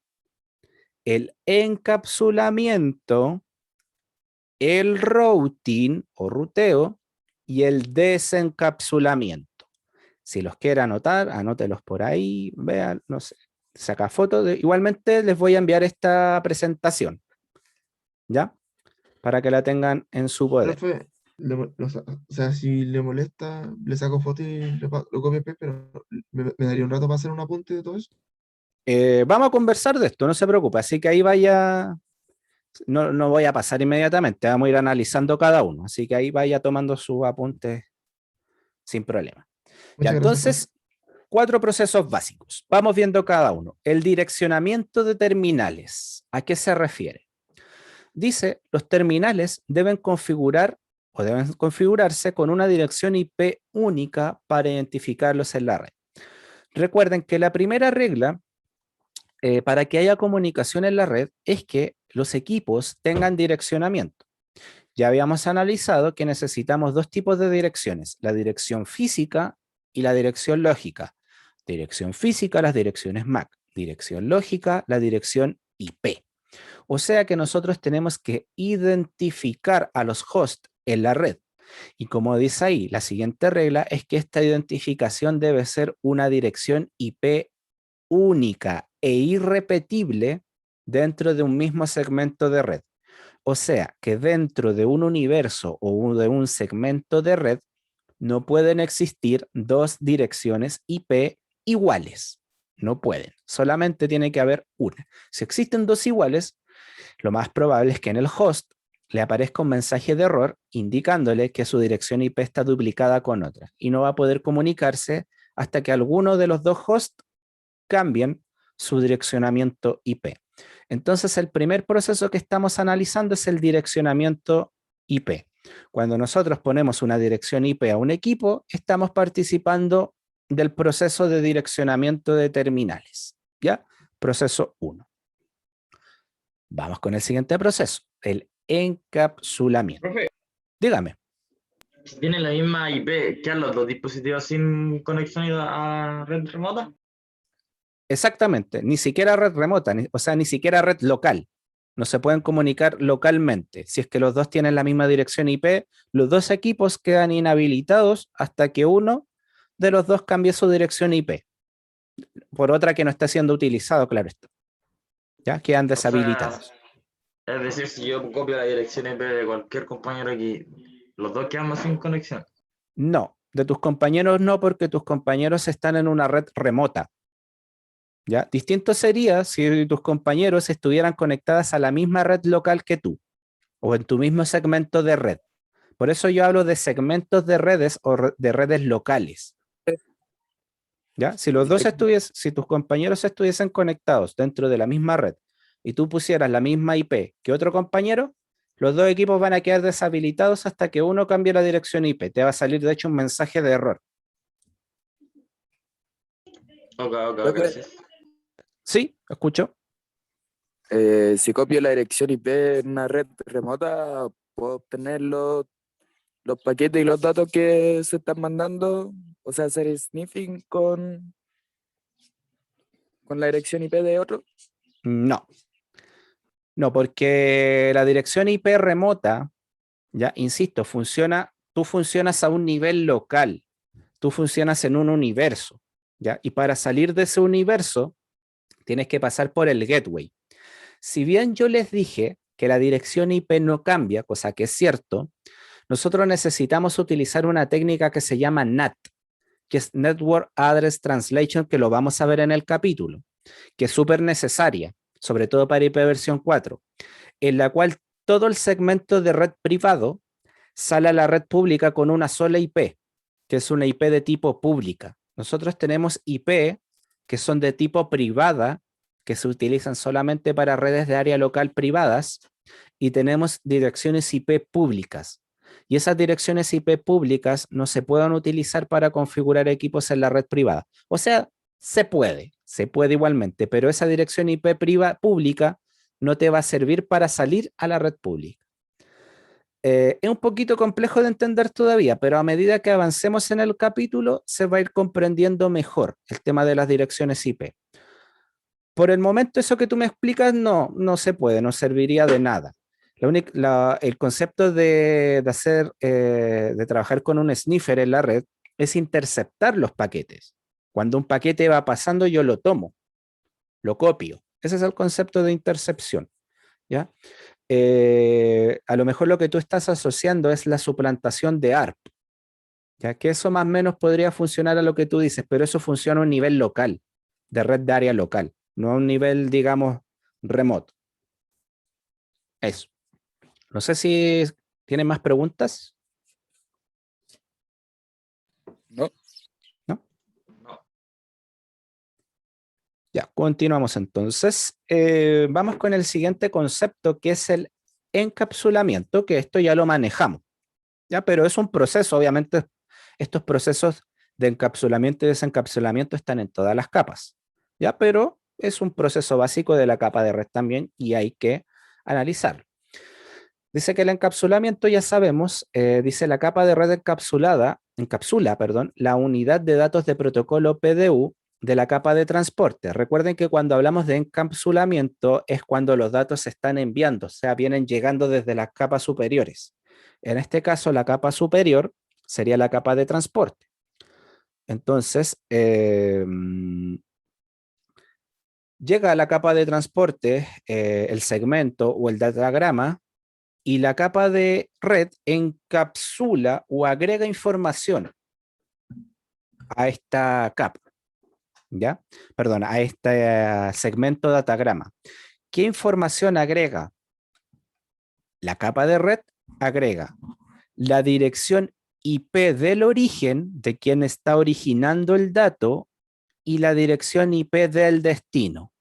el encapsulamiento, el routing o ruteo y el desencapsulamiento. Si los quiere anotar, anótelos por ahí, vean, no sé, saca fotos. Igualmente les voy a enviar esta presentación, ¿ya? Para que la tengan en su poder. Profe, o sea, si le molesta, le saco foto y lo copio, pero me daría un rato para hacer un apunte de todo eso. Vamos a conversar de esto, no se preocupe, así que ahí vaya, no voy a pasar inmediatamente, vamos a ir analizando cada uno, así que ahí vaya tomando sus apuntes sin problema. Ya, Muchas gracias, profe. entonces, 4 procesos básicos, vamos viendo cada uno. El direccionamiento de terminales, ¿a qué se refiere? Dice, los terminales deben configurar o deben configurarse con una dirección IP única para identificarlos en la red. Recuerden que la primera regla para que haya comunicación en la red es que los equipos tengan direccionamiento. Ya habíamos analizado que necesitamos 2 tipos de direcciones, la dirección física y la dirección lógica. Dirección física, las direcciones MAC. Dirección lógica, la dirección IP. O sea que nosotros tenemos que identificar a los hosts en la red. Y como dice ahí, la siguiente regla es que esta identificación debe ser una dirección IP única e irrepetible dentro de un mismo segmento de red. O sea que dentro de un universo o de un segmento de red no pueden existir 2 direcciones IP iguales. No pueden. Solamente tiene que haber una. Si existen 2 iguales, lo más probable es que en el host le aparezca un mensaje de error indicándole que su dirección IP está duplicada con otra y no va a poder comunicarse hasta que alguno de los 2 hosts cambien su direccionamiento IP. Entonces, el primer proceso que estamos analizando es el direccionamiento IP. Cuando nosotros ponemos una dirección IP a un equipo, estamos participando del proceso de direccionamiento de terminales. ¿Ya? Proceso 1. Vamos con el siguiente proceso, el encapsulamiento. Profe, Dígame. si tienen la misma IP, ¿qué los 2 dispositivos sin conexión a red remota? Exactamente, ni siquiera red remota, o sea, ni siquiera red local. No se pueden comunicar localmente. Si es que los 2 tienen la misma dirección IP, los 2 equipos quedan inhabilitados hasta que uno de los 2 cambie su dirección IP por otra que no está siendo utilizado, claro está. Ya quedan deshabilitados. Es decir, si yo copio la dirección IP de cualquier compañero aquí, los 2 quedamos sin conexión. No, de tus compañeros no, porque tus compañeros están en una red remota. ¿Ya? Distinto sería si tus compañeros estuvieran conectadas a la misma red local que tú o en tu mismo segmento de red. Por eso yo hablo de segmentos de redes o de redes locales. ¿Ya? Si los 2 si tus compañeros estuviesen conectados dentro de la misma red y tú pusieras la misma IP que otro compañero, los 2 equipos van a quedar deshabilitados hasta que uno cambie la dirección IP. Te va a salir, de hecho, un mensaje de error. Ok, gracias. Sí, escucho. Si copio la dirección IP en una red remota, puedo obtener los paquetes y los datos que se están mandando, o sea, hacer sniffing con la dirección IP de otro. No. No, porque la dirección IP remota, ya, insisto, tú funcionas a un nivel local, tú funcionas en un universo, ¿ya? Y para salir de ese universo, tienes que pasar por el gateway. Si bien yo les dije que la dirección IP no cambia, cosa que es cierto, nosotros necesitamos utilizar una técnica que se llama NAT, que es Network Address Translation, que lo vamos a ver en el capítulo, que es súper necesaria, sobre todo para IP versión 4, en la cual todo el segmento de red privado sale a la red pública con una sola IP, que es una IP de tipo pública. Nosotros tenemos IP que son de tipo privada, que se utilizan solamente para redes de área local privadas, y tenemos direcciones IP públicas. Y esas direcciones IP públicas no se pueden utilizar para configurar equipos en la red privada. O sea, se puede igualmente, pero esa dirección IP pública no te va a servir para salir a la red pública. Es un poquito complejo de entender todavía, pero a medida que avancemos en el capítulo se va a ir comprendiendo mejor el tema de las direcciones IP. Por el momento eso que tú me explicas no se puede, no serviría de nada. El concepto de trabajar con un sniffer en la red es interceptar los paquetes. Cuando un paquete va pasando yo lo tomo, lo copio. Ese es el concepto de intercepción, ¿ya? A lo mejor lo que tú estás asociando es la suplantación de ARP, ya que eso más o menos podría funcionar a lo que tú dices, pero eso funciona a un nivel local, de red de área local, no a un nivel, digamos, remoto. Eso. No sé si tienen más preguntas. No. ¿No? No. Ya, continuamos entonces. Vamos con el siguiente concepto, que es el encapsulamiento, que esto ya lo manejamos, ¿ya? Pero es un proceso, obviamente, estos procesos de encapsulamiento y desencapsulamiento están en todas las capas, ¿ya? Pero es un proceso básico de la capa de red también y hay que analizarlo. Dice que el encapsulamiento, ya sabemos, dice la capa de red encapsula, la unidad de datos de protocolo PDU de la capa de transporte. Recuerden que cuando hablamos de encapsulamiento es cuando los datos se están enviando, o sea, vienen llegando desde las capas superiores. En este caso, la capa superior sería la capa de transporte. Entonces, llega a la capa de transporte el segmento o el datagrama, y la capa de red encapsula o agrega información a esta capa, ¿ya? Perdón, a este segmento datagrama. ¿Qué información agrega? La capa de red agrega la dirección IP del origen de quien está originando el dato y la dirección IP del destino,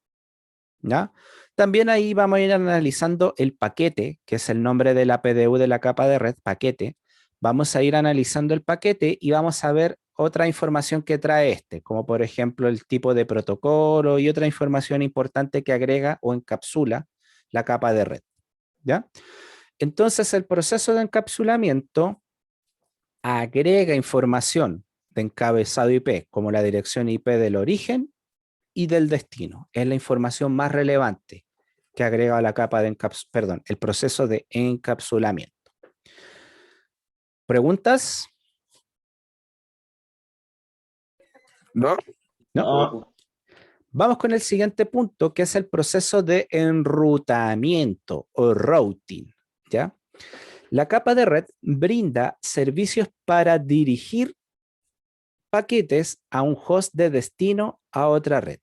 ¿ya? También ahí vamos a ir analizando el paquete, que es el nombre de la PDU de la capa de red, paquete. Vamos a ir analizando el paquete y vamos a ver otra información que trae este, como por ejemplo el tipo de protocolo y otra información importante que agrega o encapsula la capa de red, ¿ya? Entonces el proceso de encapsulamiento agrega información de encabezado IP, como la dirección IP del origen y del destino. Es la información más relevante que agrega a la capa de el proceso de encapsulamiento. ¿Preguntas? No. ¿No? Vamos con el siguiente punto, que es el proceso de enrutamiento o routing, ¿ya? La capa de red brinda servicios para dirigir paquetes a un host de destino a otra red.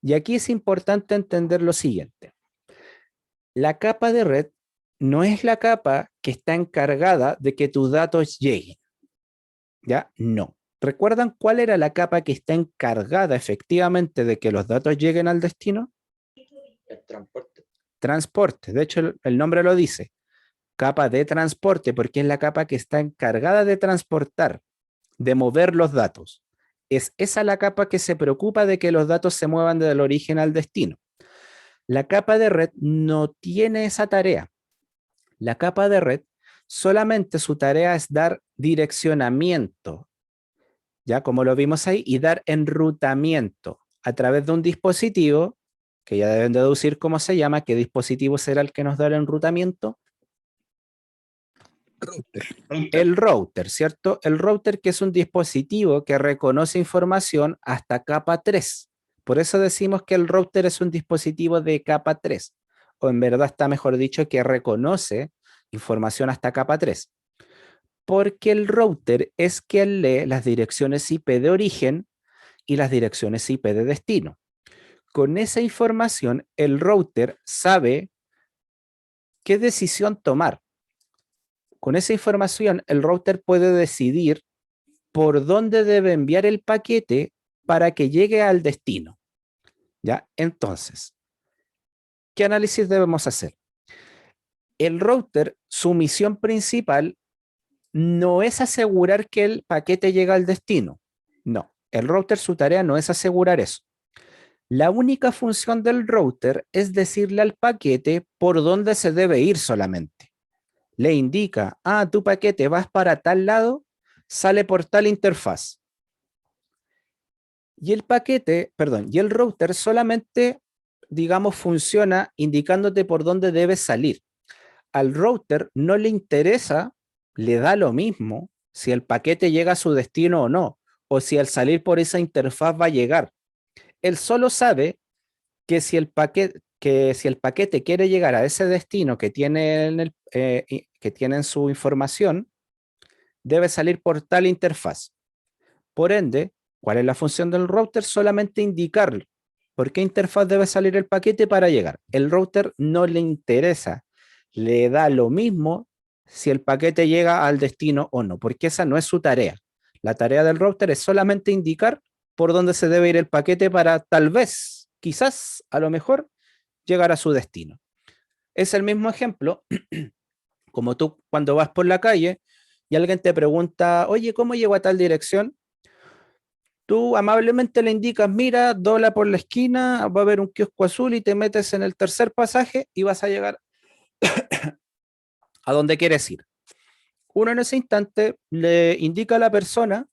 Y aquí es importante entender lo siguiente. La capa de red no es la capa que está encargada de que tus datos lleguen, ¿ya? No. ¿Recuerdan cuál era la capa que está encargada efectivamente de que los datos lleguen al destino? El transporte. Transporte. De hecho, el nombre lo dice. Capa de transporte, porque es la capa que está encargada de transportar, de mover los datos. Es esa la capa que se preocupa de que los datos se muevan desde el origen al destino. La capa de red no tiene esa tarea. La capa de red solamente su tarea es dar direccionamiento, ya como lo vimos ahí, y dar enrutamiento a través de un dispositivo, que ya deben deducir cómo se llama, qué dispositivo será el que nos da el enrutamiento. El router, ¿cierto? El router, que es un dispositivo que reconoce información hasta capa 3. Por eso decimos que el router es un dispositivo de capa 3, o en verdad está mejor dicho que reconoce información hasta capa 3. Porque el router es quien lee las direcciones IP de origen y las direcciones IP de destino. Con esa información, el router sabe qué decisión tomar. Con esa información, el router puede decidir por dónde debe enviar el paquete para que llegue al destino. ¿Ya? Entonces, ¿qué análisis debemos hacer? El router, su misión principal no es asegurar que el paquete llegue al destino. No, el router, su tarea no es asegurar eso. La única función del router es decirle al paquete por dónde se debe ir solamente. Le indica, tu paquete vas para tal lado, sale por tal interfaz. Y el paquete, perdón, y el router solamente, digamos, funciona indicándote por dónde debes salir. Al router no le interesa, le da lo mismo si el paquete llega a su destino o no, o si al salir por esa interfaz va a llegar. Él solo sabe que si el paquete quiere llegar a ese destino que tiene en su información, debe salir por tal interfaz. Por ende, ¿cuál es la función del router? Solamente indicarle por qué interfaz debe salir el paquete para llegar. El router no le interesa, le da lo mismo si el paquete llega al destino o no, porque esa no es su tarea. La tarea del router es solamente indicar por dónde se debe ir el paquete para tal vez, quizás, a lo mejor, llegar a su destino. Es el mismo ejemplo, como tú cuando vas por la calle y alguien te pregunta, oye, ¿cómo llego a tal dirección? Tú amablemente le indicas, mira, dobla por la esquina, va a haber un kiosco azul y te metes en el tercer pasaje y vas a llegar a donde quieres ir. Uno en ese instante le indica a la persona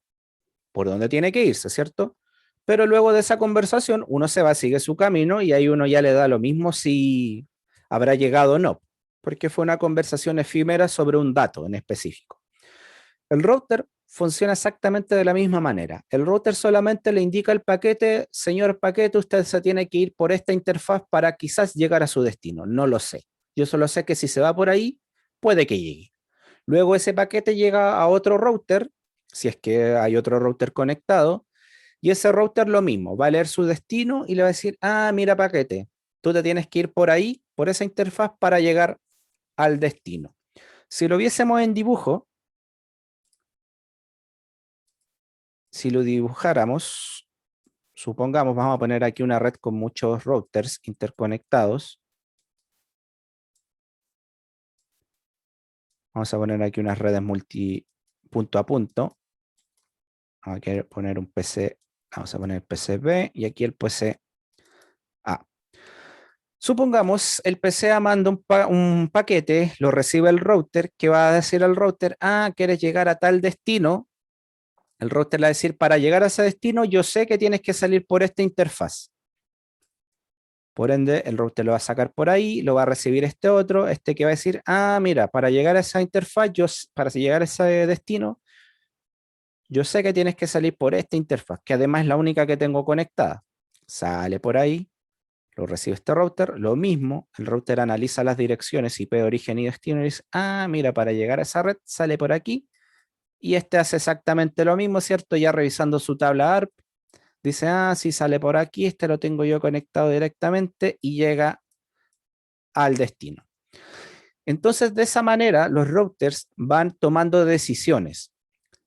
por dónde tiene que irse, ¿cierto? Pero luego de esa conversación uno se va, sigue su camino y ahí uno ya le da lo mismo si habrá llegado o no, porque fue una conversación efímera sobre un dato en específico. El router funciona exactamente de la misma manera. El router solamente le indica al paquete, señor paquete, usted se tiene que ir por esta interfaz para quizás llegar a su destino. No lo sé. Yo solo sé que si se va por ahí, puede que llegue. Luego ese paquete llega a otro router, si es que hay otro router conectado, y ese router lo mismo, va a leer su destino y le va a decir, mira paquete, tú te tienes que ir por ahí, por esa interfaz para llegar al destino. Si lo viésemos en dibujo, si lo dibujáramos, supongamos, vamos a poner aquí una red con muchos routers interconectados. Vamos a poner aquí unas redes punto a punto. Vamos a poner un PC, vamos a poner el PC B y aquí el PC A. Supongamos el PC A manda un paquete, lo recibe el router, que va a decir al router, quieres llegar a tal destino. El router le va a decir, para llegar a ese destino, yo sé que tienes que salir por esta interfaz. Por ende, el router lo va a sacar por ahí, lo va a recibir este otro, que va a decir, mira, para llegar a esa interfaz, para llegar a ese destino, yo sé que tienes que salir por esta interfaz, que además es la única que tengo conectada. Sale por ahí, lo recibe este router, lo mismo, el router analiza las direcciones IP de origen y destino y dice, mira, para llegar a esa red, sale por aquí, y hace exactamente lo mismo, ¿cierto? Ya revisando su tabla ARP, dice, sí sale por aquí, lo tengo yo conectado directamente y llega al destino. Entonces, de esa manera, los routers van tomando decisiones.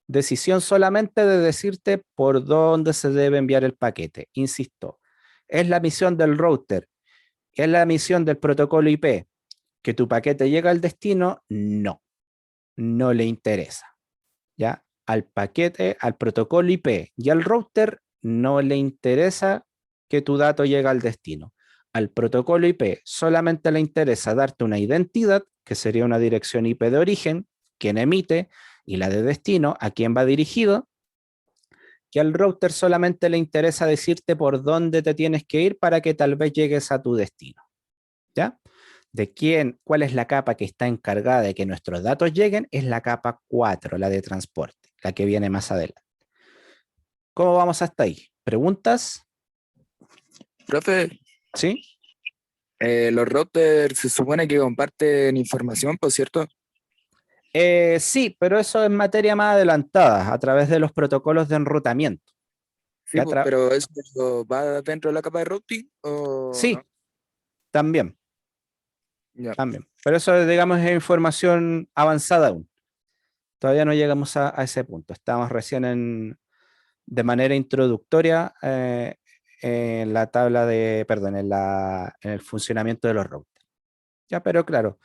Decisión solamente de decirte por dónde se debe enviar el paquete. Insisto, ¿es la misión del router? ¿Es la misión del protocolo IP que tu paquete llegue al destino? No, no le interesa. ¿Ya? Al paquete, al protocolo IP y al router no le interesa que tu dato llegue al destino. Al protocolo IP solamente le interesa darte una identidad, que sería una dirección IP de origen, quien emite, y la de destino, a quién va dirigido, que al router solamente le interesa decirte por dónde te tienes que ir para que tal vez llegues a tu destino. ¿Ya? ¿Cuál es la capa que está encargada de que nuestros datos lleguen? Es la capa 4, la de transporte, la que viene más adelante. ¿Cómo vamos hasta ahí? ¿Preguntas? Profe, ¿Sí? los routers se supone que comparten información, por cierto. Sí, pero eso es materia más adelantada, a través de los protocolos de enrutamiento. Sí, pues, pero ¿eso va dentro de la capa de routing o sí, no? También. Ya. También. Pero eso, digamos, es información avanzada aún. Todavía no llegamos a ese punto. Estamos recién de manera introductoria en la tabla de, perdón, en el funcionamiento de los routers. Ya, pero claro,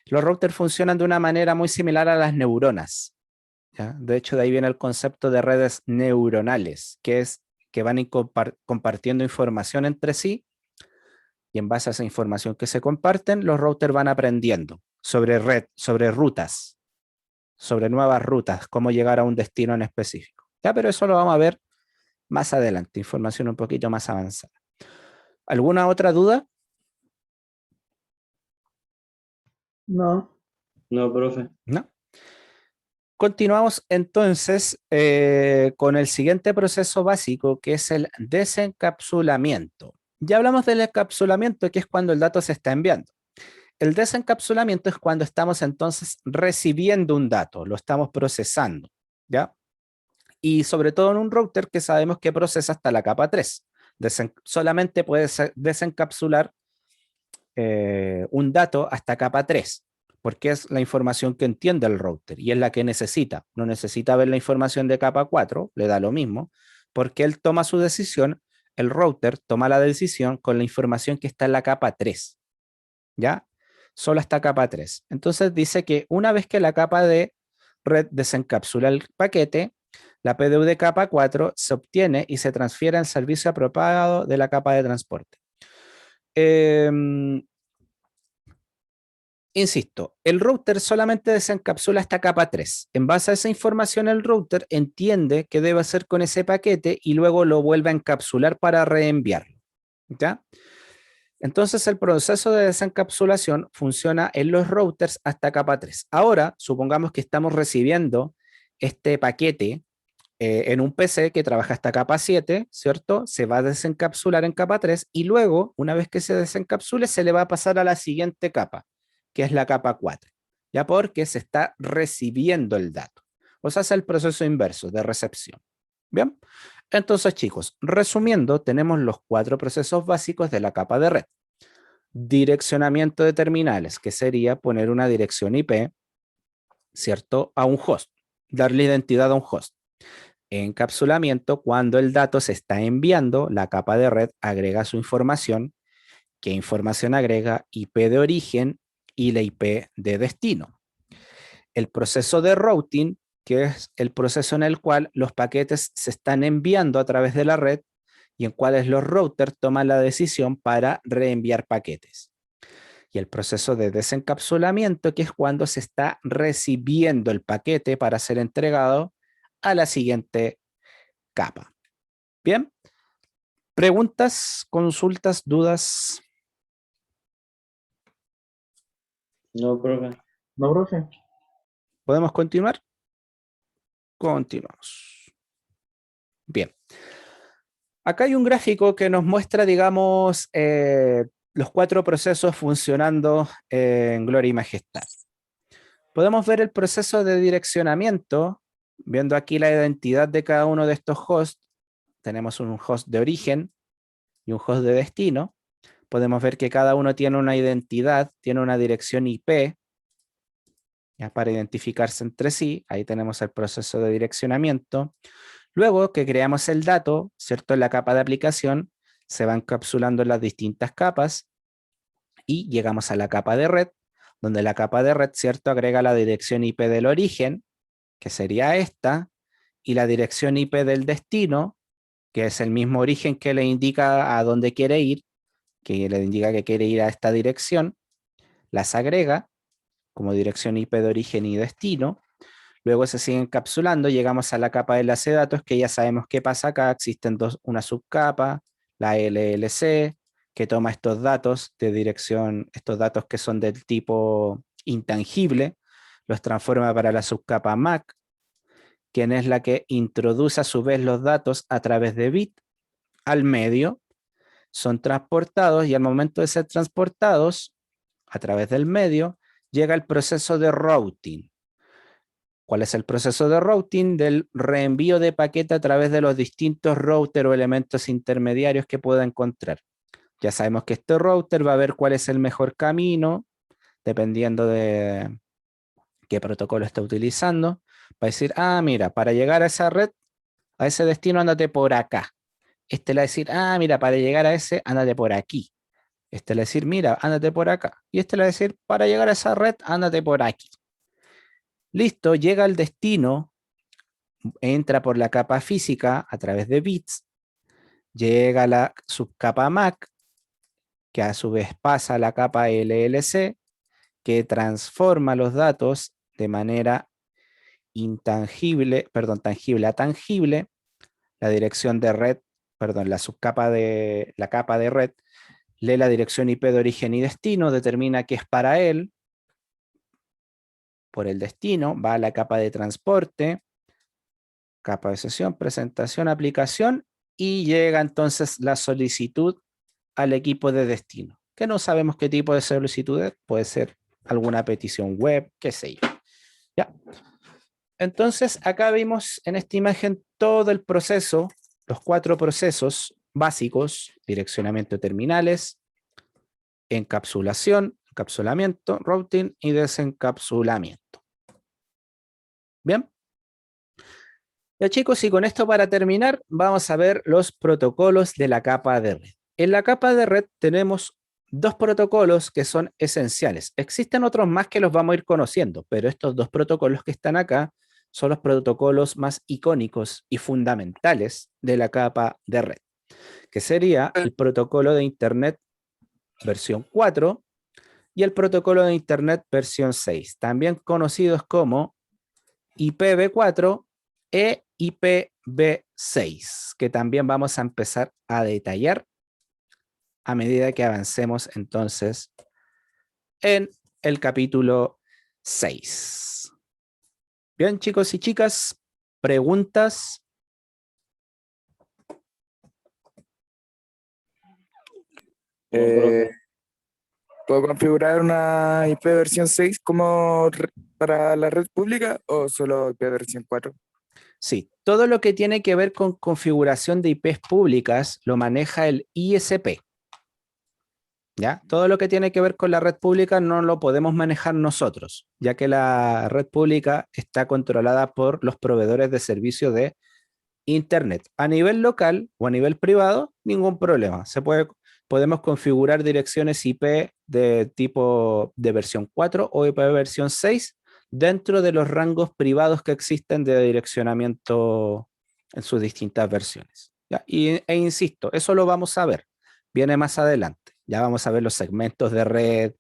los routers funcionan de una manera muy similar a las neuronas. ¿Ya? De hecho, de ahí viene el concepto de redes neuronales, que es que van compartiendo información entre sí, y en base a esa información que se comparten, los routers van aprendiendo sobre sobre rutas, sobre nuevas rutas, cómo llegar a un destino en específico. Ya, pero eso lo vamos a ver más adelante, información un poquito más avanzada. ¿Alguna otra duda? No, profe. ¿No? Continuamos entonces con el siguiente proceso básico, que es el desencapsulamiento. Ya hablamos del encapsulamiento, que es cuando el dato se está enviando. El desencapsulamiento es cuando estamos entonces recibiendo un dato, lo estamos procesando, ¿ya? Y sobre todo en un router que sabemos que procesa hasta la capa 3. Solamente puede desencapsular un dato hasta capa 3, porque es la información que entiende el router y es la que necesita. No necesita ver la información de capa 4, le da lo mismo, porque él toma su decisión, el router toma la decisión con la información que está en la capa 3, ¿ya? Solo hasta capa 3. Entonces dice que una vez que la capa de red desencapsula el paquete, la PDU de capa 4 se obtiene y se transfiere al servicio apropiado de la capa de transporte. Insisto, el router solamente desencapsula esta capa 3. En base a esa información, el router entiende qué debe hacer con ese paquete y luego lo vuelve a encapsular para reenviarlo. ¿Ya? Entonces, el proceso de desencapsulación funciona en los routers hasta capa 3. Ahora, supongamos que estamos recibiendo este paquete en un PC que trabaja hasta capa 7, ¿cierto? Se va a desencapsular en capa 3 y luego, una vez que se desencapsule, se le va a pasar a la siguiente capa, que es la capa 4, ya porque se está recibiendo el dato. O sea, es el proceso inverso de recepción. Bien, entonces chicos, resumiendo, tenemos los 4 procesos básicos de la capa de red. Direccionamiento de terminales, que sería poner una dirección IP, ¿cierto? A un host, darle identidad a un host. Encapsulamiento, cuando el dato se está enviando, la capa de red agrega su información. ¿Qué información agrega? IP de origen y la IP de destino. El proceso de routing, que es el proceso en el cual los paquetes se están enviando a través de la red y en cuales los routers toman la decisión para reenviar paquetes. Y el proceso de desencapsulamiento, que es cuando se está recibiendo el paquete para ser entregado a la siguiente capa. Bien. ¿Preguntas, consultas, dudas? No, profe. No, profe. ¿Podemos continuar? Continuamos. Bien. Acá hay un gráfico que nos muestra, digamos, los 4 procesos funcionando en gloria y majestad. Podemos ver el proceso de direccionamiento, viendo aquí la identidad de cada uno de estos hosts. Tenemos un host de origen y un host de destino. Podemos ver que cada uno tiene una identidad, tiene una dirección IP, ya para identificarse entre sí. Ahí tenemos el proceso de direccionamiento. Luego que creamos el dato, ¿cierto? En la capa de aplicación, se van encapsulando las distintas capas y llegamos a la capa de red, donde la capa de red, ¿cierto? Agrega la dirección IP del origen, que sería esta, y la dirección IP del destino, que es el mismo origen que le indica a dónde quiere ir, que le indica que quiere ir a esta dirección, las agrega como dirección IP de origen y destino. Luego se sigue encapsulando, llegamos a la capa de enlace de datos, que ya sabemos qué pasa acá. Existen una subcapa, la LLC, que toma estos datos de dirección, estos datos que son del tipo intangible, los transforma para la subcapa MAC, quien es la que introduce a su vez los datos a través de bit al medio, son transportados y al momento de ser transportados a través del medio, llega el proceso de routing. ¿Cuál es el proceso de routing? Del reenvío de paquete a través de los distintos routers o elementos intermediarios que pueda encontrar. Ya sabemos que este router va a ver cuál es el mejor camino, dependiendo de qué protocolo está utilizando. Va a decir, ah, mira, para llegar a esa red A ese destino ándate por acá. Este le va a decir, ah, mira, para llegar a ese, ándate por aquí. Este le va a decir, mira, ándate por acá. Y este le va a decir, para llegar a esa red, ándate por aquí. Listo, llega al destino, entra por la capa física a través de bits, llega a la subcapa MAC, que a su vez pasa a la capa LLC, que transforma los datos de manera intangible, perdón, tangible a tangible, la dirección de red, perdón, la subcapa de la capa de red, lee la dirección IP de origen y destino, determina que es para él, por el destino, va a la capa de transporte, capa de sesión, presentación, aplicación, y llega entonces la solicitud al equipo de destino, que no sabemos qué tipo de solicitud es, puede ser alguna petición web, qué sé yo. Ya. Entonces, acá vimos en esta imagen todo el proceso, los 4 procesos básicos: direccionamiento de terminales, encapsulación, encapsulamiento, routing y desencapsulamiento. Bien. Ya chicos, y con esto para terminar, vamos a ver los protocolos de la capa de red. En la capa de red tenemos 2 protocolos que son esenciales. Existen otros más que los vamos a ir conociendo, pero estos 2 protocolos que están acá son los protocolos más icónicos y fundamentales de la capa de red, que sería el protocolo de Internet versión 4 y el protocolo de Internet versión 6, también conocidos como IPv4 e IPv6, que también vamos a empezar a detallar a medida que avancemos entonces en el capítulo 6. Bien, chicos y chicas, ¿preguntas? ¿Puedo configurar una IP versión 6 como para la red pública o solo IP versión 4? Sí, todo lo que tiene que ver con configuración de IPs públicas lo maneja el ISP. ¿Ya? Todo lo que tiene que ver con la red pública no lo podemos manejar nosotros, ya que la red pública está controlada por los proveedores de servicios de Internet. A nivel local o a nivel privado, ningún problema. Podemos configurar direcciones IP de tipo de versión 4 o IP de versión 6 dentro de los rangos privados que existen de direccionamiento en sus distintas versiones. ¿Ya? E insisto, eso lo vamos a ver, viene más adelante. Ya vamos a ver los segmentos de red,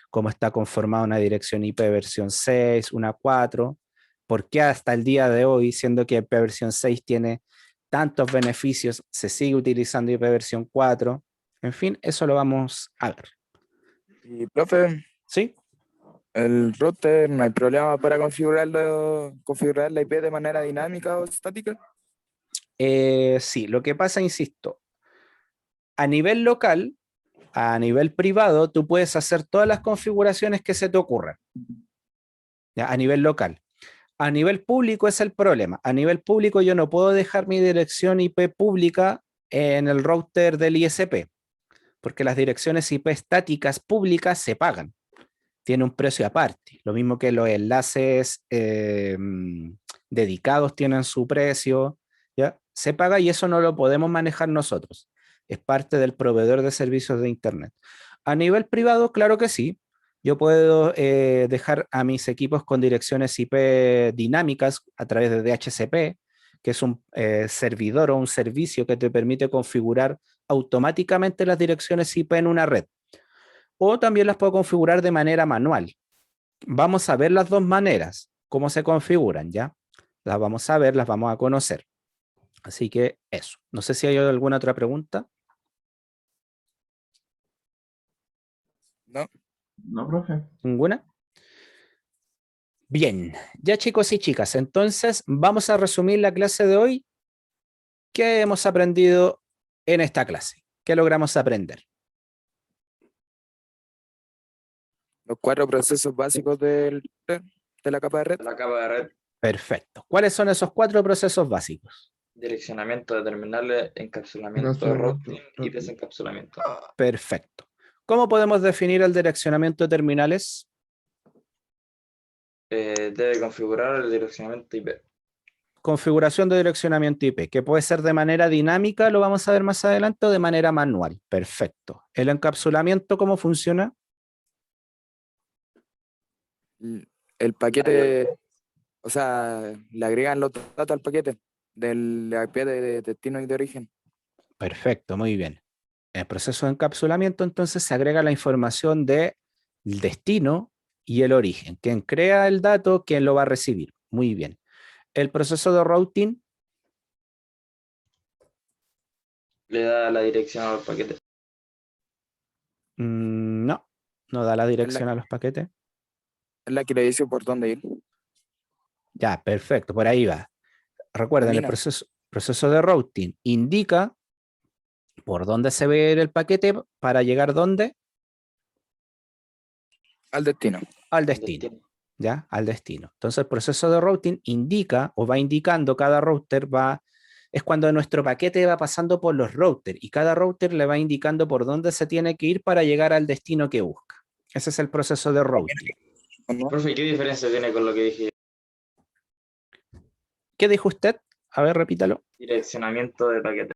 cómo está conformada una dirección IP versión 6, una 4, por qué hasta el día de hoy, siendo que IP versión 6 tiene tantos beneficios, se sigue utilizando IP versión 4. En fin, eso lo vamos a ver. Y profe, ¿sí? El router, ¿no hay problema para configurar la IP de manera dinámica o estática? Sí, lo que pasa, insisto, a nivel local, a nivel privado, tú puedes hacer todas las configuraciones que se te ocurran. ¿Ya? A nivel local. A nivel público es el problema. A nivel público yo no puedo dejar mi dirección IP pública en el router del ISP, porque las direcciones IP estáticas públicas se pagan. Tiene un precio aparte. Lo mismo que los enlaces dedicados tienen su precio, ¿ya? Se paga y eso no lo podemos manejar nosotros. Es parte del proveedor de servicios de Internet. A nivel privado, claro que sí. Yo puedo dejar a mis equipos con direcciones IP dinámicas a través de DHCP, que es un servidor o un servicio que te permite configurar automáticamente las direcciones IP en una red. O también las puedo configurar de manera manual. Vamos a ver las dos maneras, cómo se configuran, ¿ya? Las vamos a ver, las vamos a conocer. Así que eso. No sé si hay alguna otra pregunta. No. No, profe. ¿Ninguna? Bien, ya chicos y chicas, entonces vamos a resumir la clase de hoy. ¿Qué hemos aprendido en esta clase? ¿Qué logramos aprender? Los 4 procesos básicos de la capa de red. La capa de red. Perfecto. ¿Cuáles son esos 4 procesos básicos? Direccionamiento de terminales, encapsulamiento, Encapsulamiento, routing y desencapsulamiento. Perfecto. ¿Cómo podemos definir el direccionamiento de terminales? Debe configurar el direccionamiento IP. configuración de direccionamiento IP, que puede ser de manera dinámica, lo vamos a ver más adelante, o de manera manual. Perfecto. ¿El encapsulamiento cómo funciona? El paquete, o sea, le agregan los datos al paquete del IP de destino y de origen. Perfecto, muy bien. En el proceso de encapsulamiento, entonces, se agrega la información del destino y el origen. Quién crea el dato, quién lo va a recibir. Muy bien. El proceso de routing, Le da la dirección al paquete. no, no da la dirección a los paquetes. Es la que le dice por dónde ir. Ya, perfecto, por ahí va. Recuerden, el Camina. proceso de routing indica por dónde se ve el paquete para llegar ¿dónde? Al destino. Al destino. ¿Ya? Al destino. Entonces, el proceso de routing indica o va indicando, cada router es cuando nuestro paquete va pasando por los routers y cada router le va indicando por dónde se tiene que ir para llegar al destino que busca. Ese es el proceso de routing. Profe, ¿qué diferencia tiene con lo que dije? ¿Qué dijo usted? A ver, repítalo. Direccionamiento de paquete.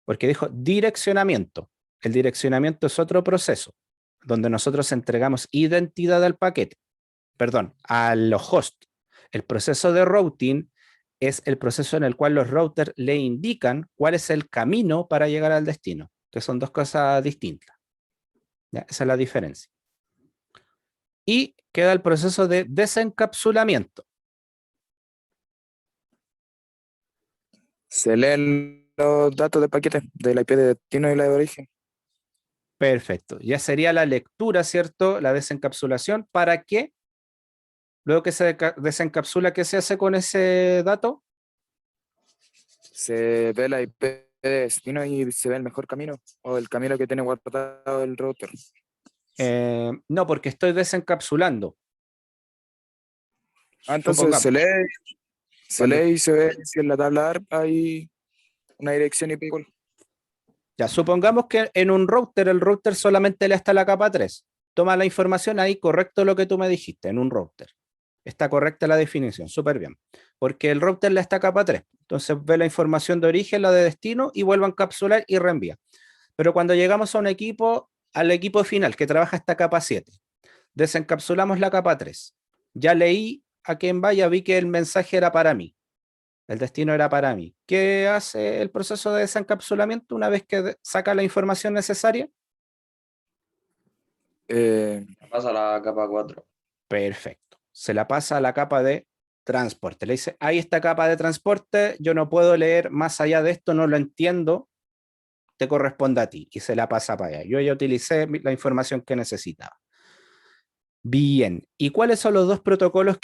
Porque dijo direccionamiento. El direccionamiento es otro proceso donde nosotros entregamos identidad al paquete, perdón, a los hosts. El proceso de routing es el proceso en el cual los routers le indican cuál es el camino para llegar al destino, que son dos cosas distintas. ¿Ya? Esa es la diferencia. Y queda el proceso de desencapsulamiento. Se leen los datos del paquete, del IP de destino y la de origen. Perfecto. Ya sería la lectura, ¿cierto? La desencapsulación. ¿Para qué? Luego que se desencapsula, ¿qué se hace con ese dato? Se ve la IP de destino y se ve el mejor camino o el camino que tiene guardado el router. No, porque estoy desencapsulando. Entonces Supongamos. se lee y se ve si en la tabla ARP hay una dirección IP igual. Ya, supongamos que en un router, el router solamente le está la capa 3. Toma la información ahí, correcto lo que tú me dijiste, en un router. Está correcta la definición, súper bien. Porque el router le está capa 3. Entonces ve la información de origen, la de destino, y vuelve a encapsular y reenvía. Pero cuando llegamos a un equipo, al equipo final que trabaja esta capa 7, desencapsulamos la capa 3. Ya leí a quién vaya, vi que el mensaje era para mí. El destino era para mí. ¿Qué hace el proceso de desencapsulamiento una vez que saca la información necesaria? Pasa a la capa 4. Perfecto. Se la pasa a la capa de transporte. Le dice, hay esta capa de transporte, yo no puedo leer más allá de esto, no lo entiendo, te corresponde a ti. Y se la pasa para allá. Yo ya utilicé la información que necesitaba. Bien, ¿y cuáles son los dos protocolos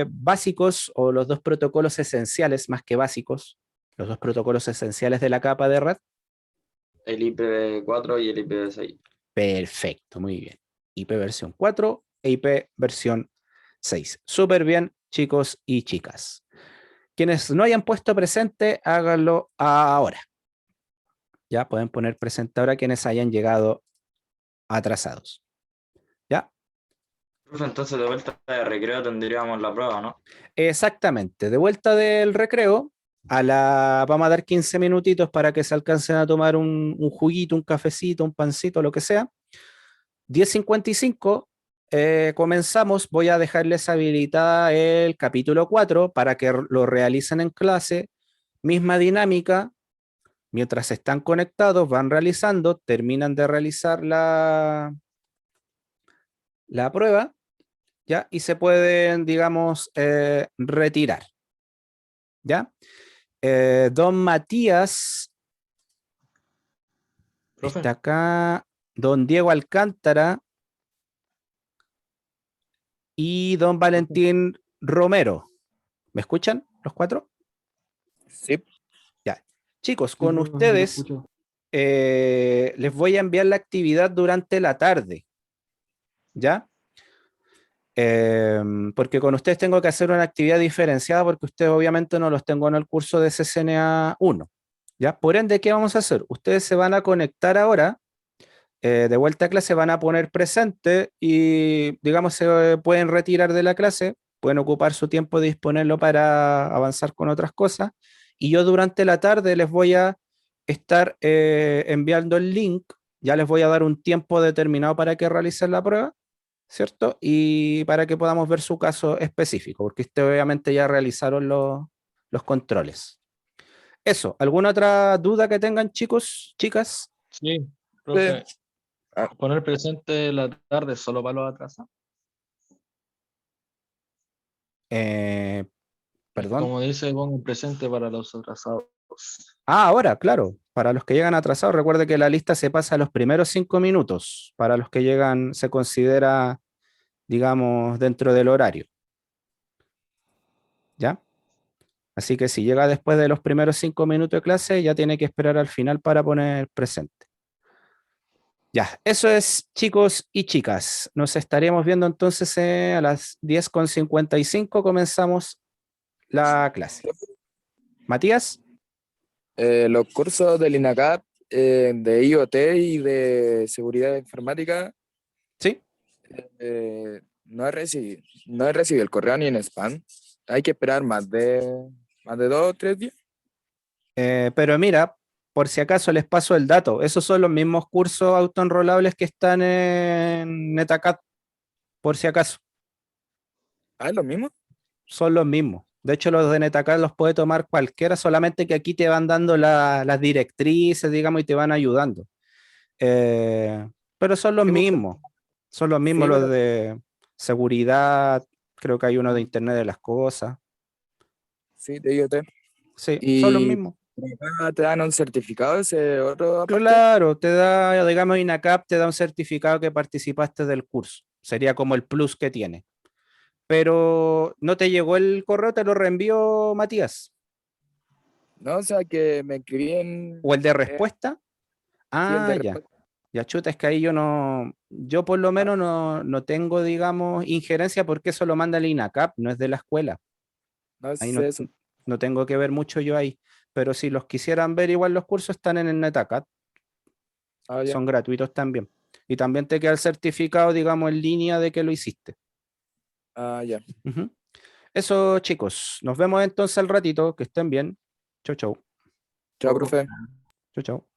básicos o los dos protocolos esenciales, más que básicos, los dos protocolos esenciales de la capa de red? El IPv4 y el IPv6. Perfecto, muy bien. IP versión 4 e IP versión 6. Súper bien, chicos y chicas. Quienes no hayan puesto presente, háganlo ahora. Ya pueden poner presente ahora quienes hayan llegado atrasados. ¿Ya? Profe, entonces de vuelta de recreo tendríamos la prueba, ¿no? Exactamente. De vuelta del recreo, vamos a dar 15 minutitos para que se alcancen a tomar un juguito, un cafecito, un pancito, lo que sea. 10:55, comenzamos. Voy a dejarles habilitada el capítulo 4 para que lo realicen en clase. Misma dinámica. Mientras están conectados, van realizando, terminan de realizar la prueba, ¿ya? Y se pueden, digamos, retirar, ¿ya? Don Matías, Profe. está acá. Don Diego Alcántara y don Valentín Romero. ¿Me escuchan los cuatro? Sí. Ya. Chicos, Sí, con lo ustedes escucho. les voy a enviar la actividad durante la tarde, ¿ya? Porque con ustedes tengo que hacer una actividad diferenciada porque ustedes obviamente no los tengo en el curso de CCNA 1, ¿ya? Por ende, ¿qué vamos a hacer? Ustedes se van a conectar ahora, de vuelta a clase, van a poner presente y, digamos, se pueden retirar de la clase, pueden ocupar su tiempo de disponerlo para avanzar con otras cosas. Y yo durante la tarde les voy a estar enviando el link, ya les voy a dar un tiempo determinado para que realicen la prueba, ¿cierto? Y para que podamos ver su caso específico, porque ustedes obviamente ya realizaron los controles. Eso, ¿alguna otra duda que tengan, chicos, chicas? Sí, profe. Ah. Poner presente la tarde solo para los atrasados. Perdón. Como dice, pongo presente para los atrasados. Ah, ahora, claro. Para los que llegan atrasados, recuerde que la lista se pasa a los primeros 5 minutos. Para los que llegan, se considera, digamos, dentro del horario. ¿Ya? Así que si llega después de los primeros 5 minutos de clase, ya tiene que esperar al final para poner presente. Ya, eso es, chicos y chicas. Nos estaremos viendo entonces a las 10:55. Comenzamos la clase. Matías. Los cursos del INACAP, de IoT y de seguridad informática, Sí. no he recibido el correo ni en spam. Hay que esperar más de 2 o 3 días. Pero mira, por si acaso les paso el dato. Esos son los mismos cursos autoenrolables que están en NetAcad, por si acaso. Ah, ¿es lo mismo? Son los mismos. De hecho, los de NetAcad los puede tomar cualquiera, solamente que aquí te van dando las directrices, digamos, y te van ayudando. Pero son los Sí, pues, mismos. Son los mismos sí, los pero- de seguridad. Creo que hay uno de Internet de las Cosas. Sí, de IoT. Sí, son los Y mismos. acá te dan un certificado ese otro aparte. Claro, te da, digamos, INACAP te da un certificado que participaste del curso. Sería como el plus que tiene. Pero no te llegó el correo, te lo reenvió Matías. No, o sea que me escribí en. ¿O el de respuesta? Sí, el Ah, de ya. respuesta. Ya chuta, es que ahí yo por lo menos no tengo, digamos, injerencia porque eso lo manda el INACAP, no es de la escuela. No Ahí es eso. no tengo que ver mucho yo ahí. Pero si los quisieran ver, igual los cursos están en el NetAcad. Ah, ya. Son gratuitos también. Y también te queda el certificado, digamos, en línea de que lo hiciste. Ah, ya. Ujú. Eso, chicos. Nos vemos entonces al ratito. Que estén bien. Chau, chau. Chao, profe. Chau, chau.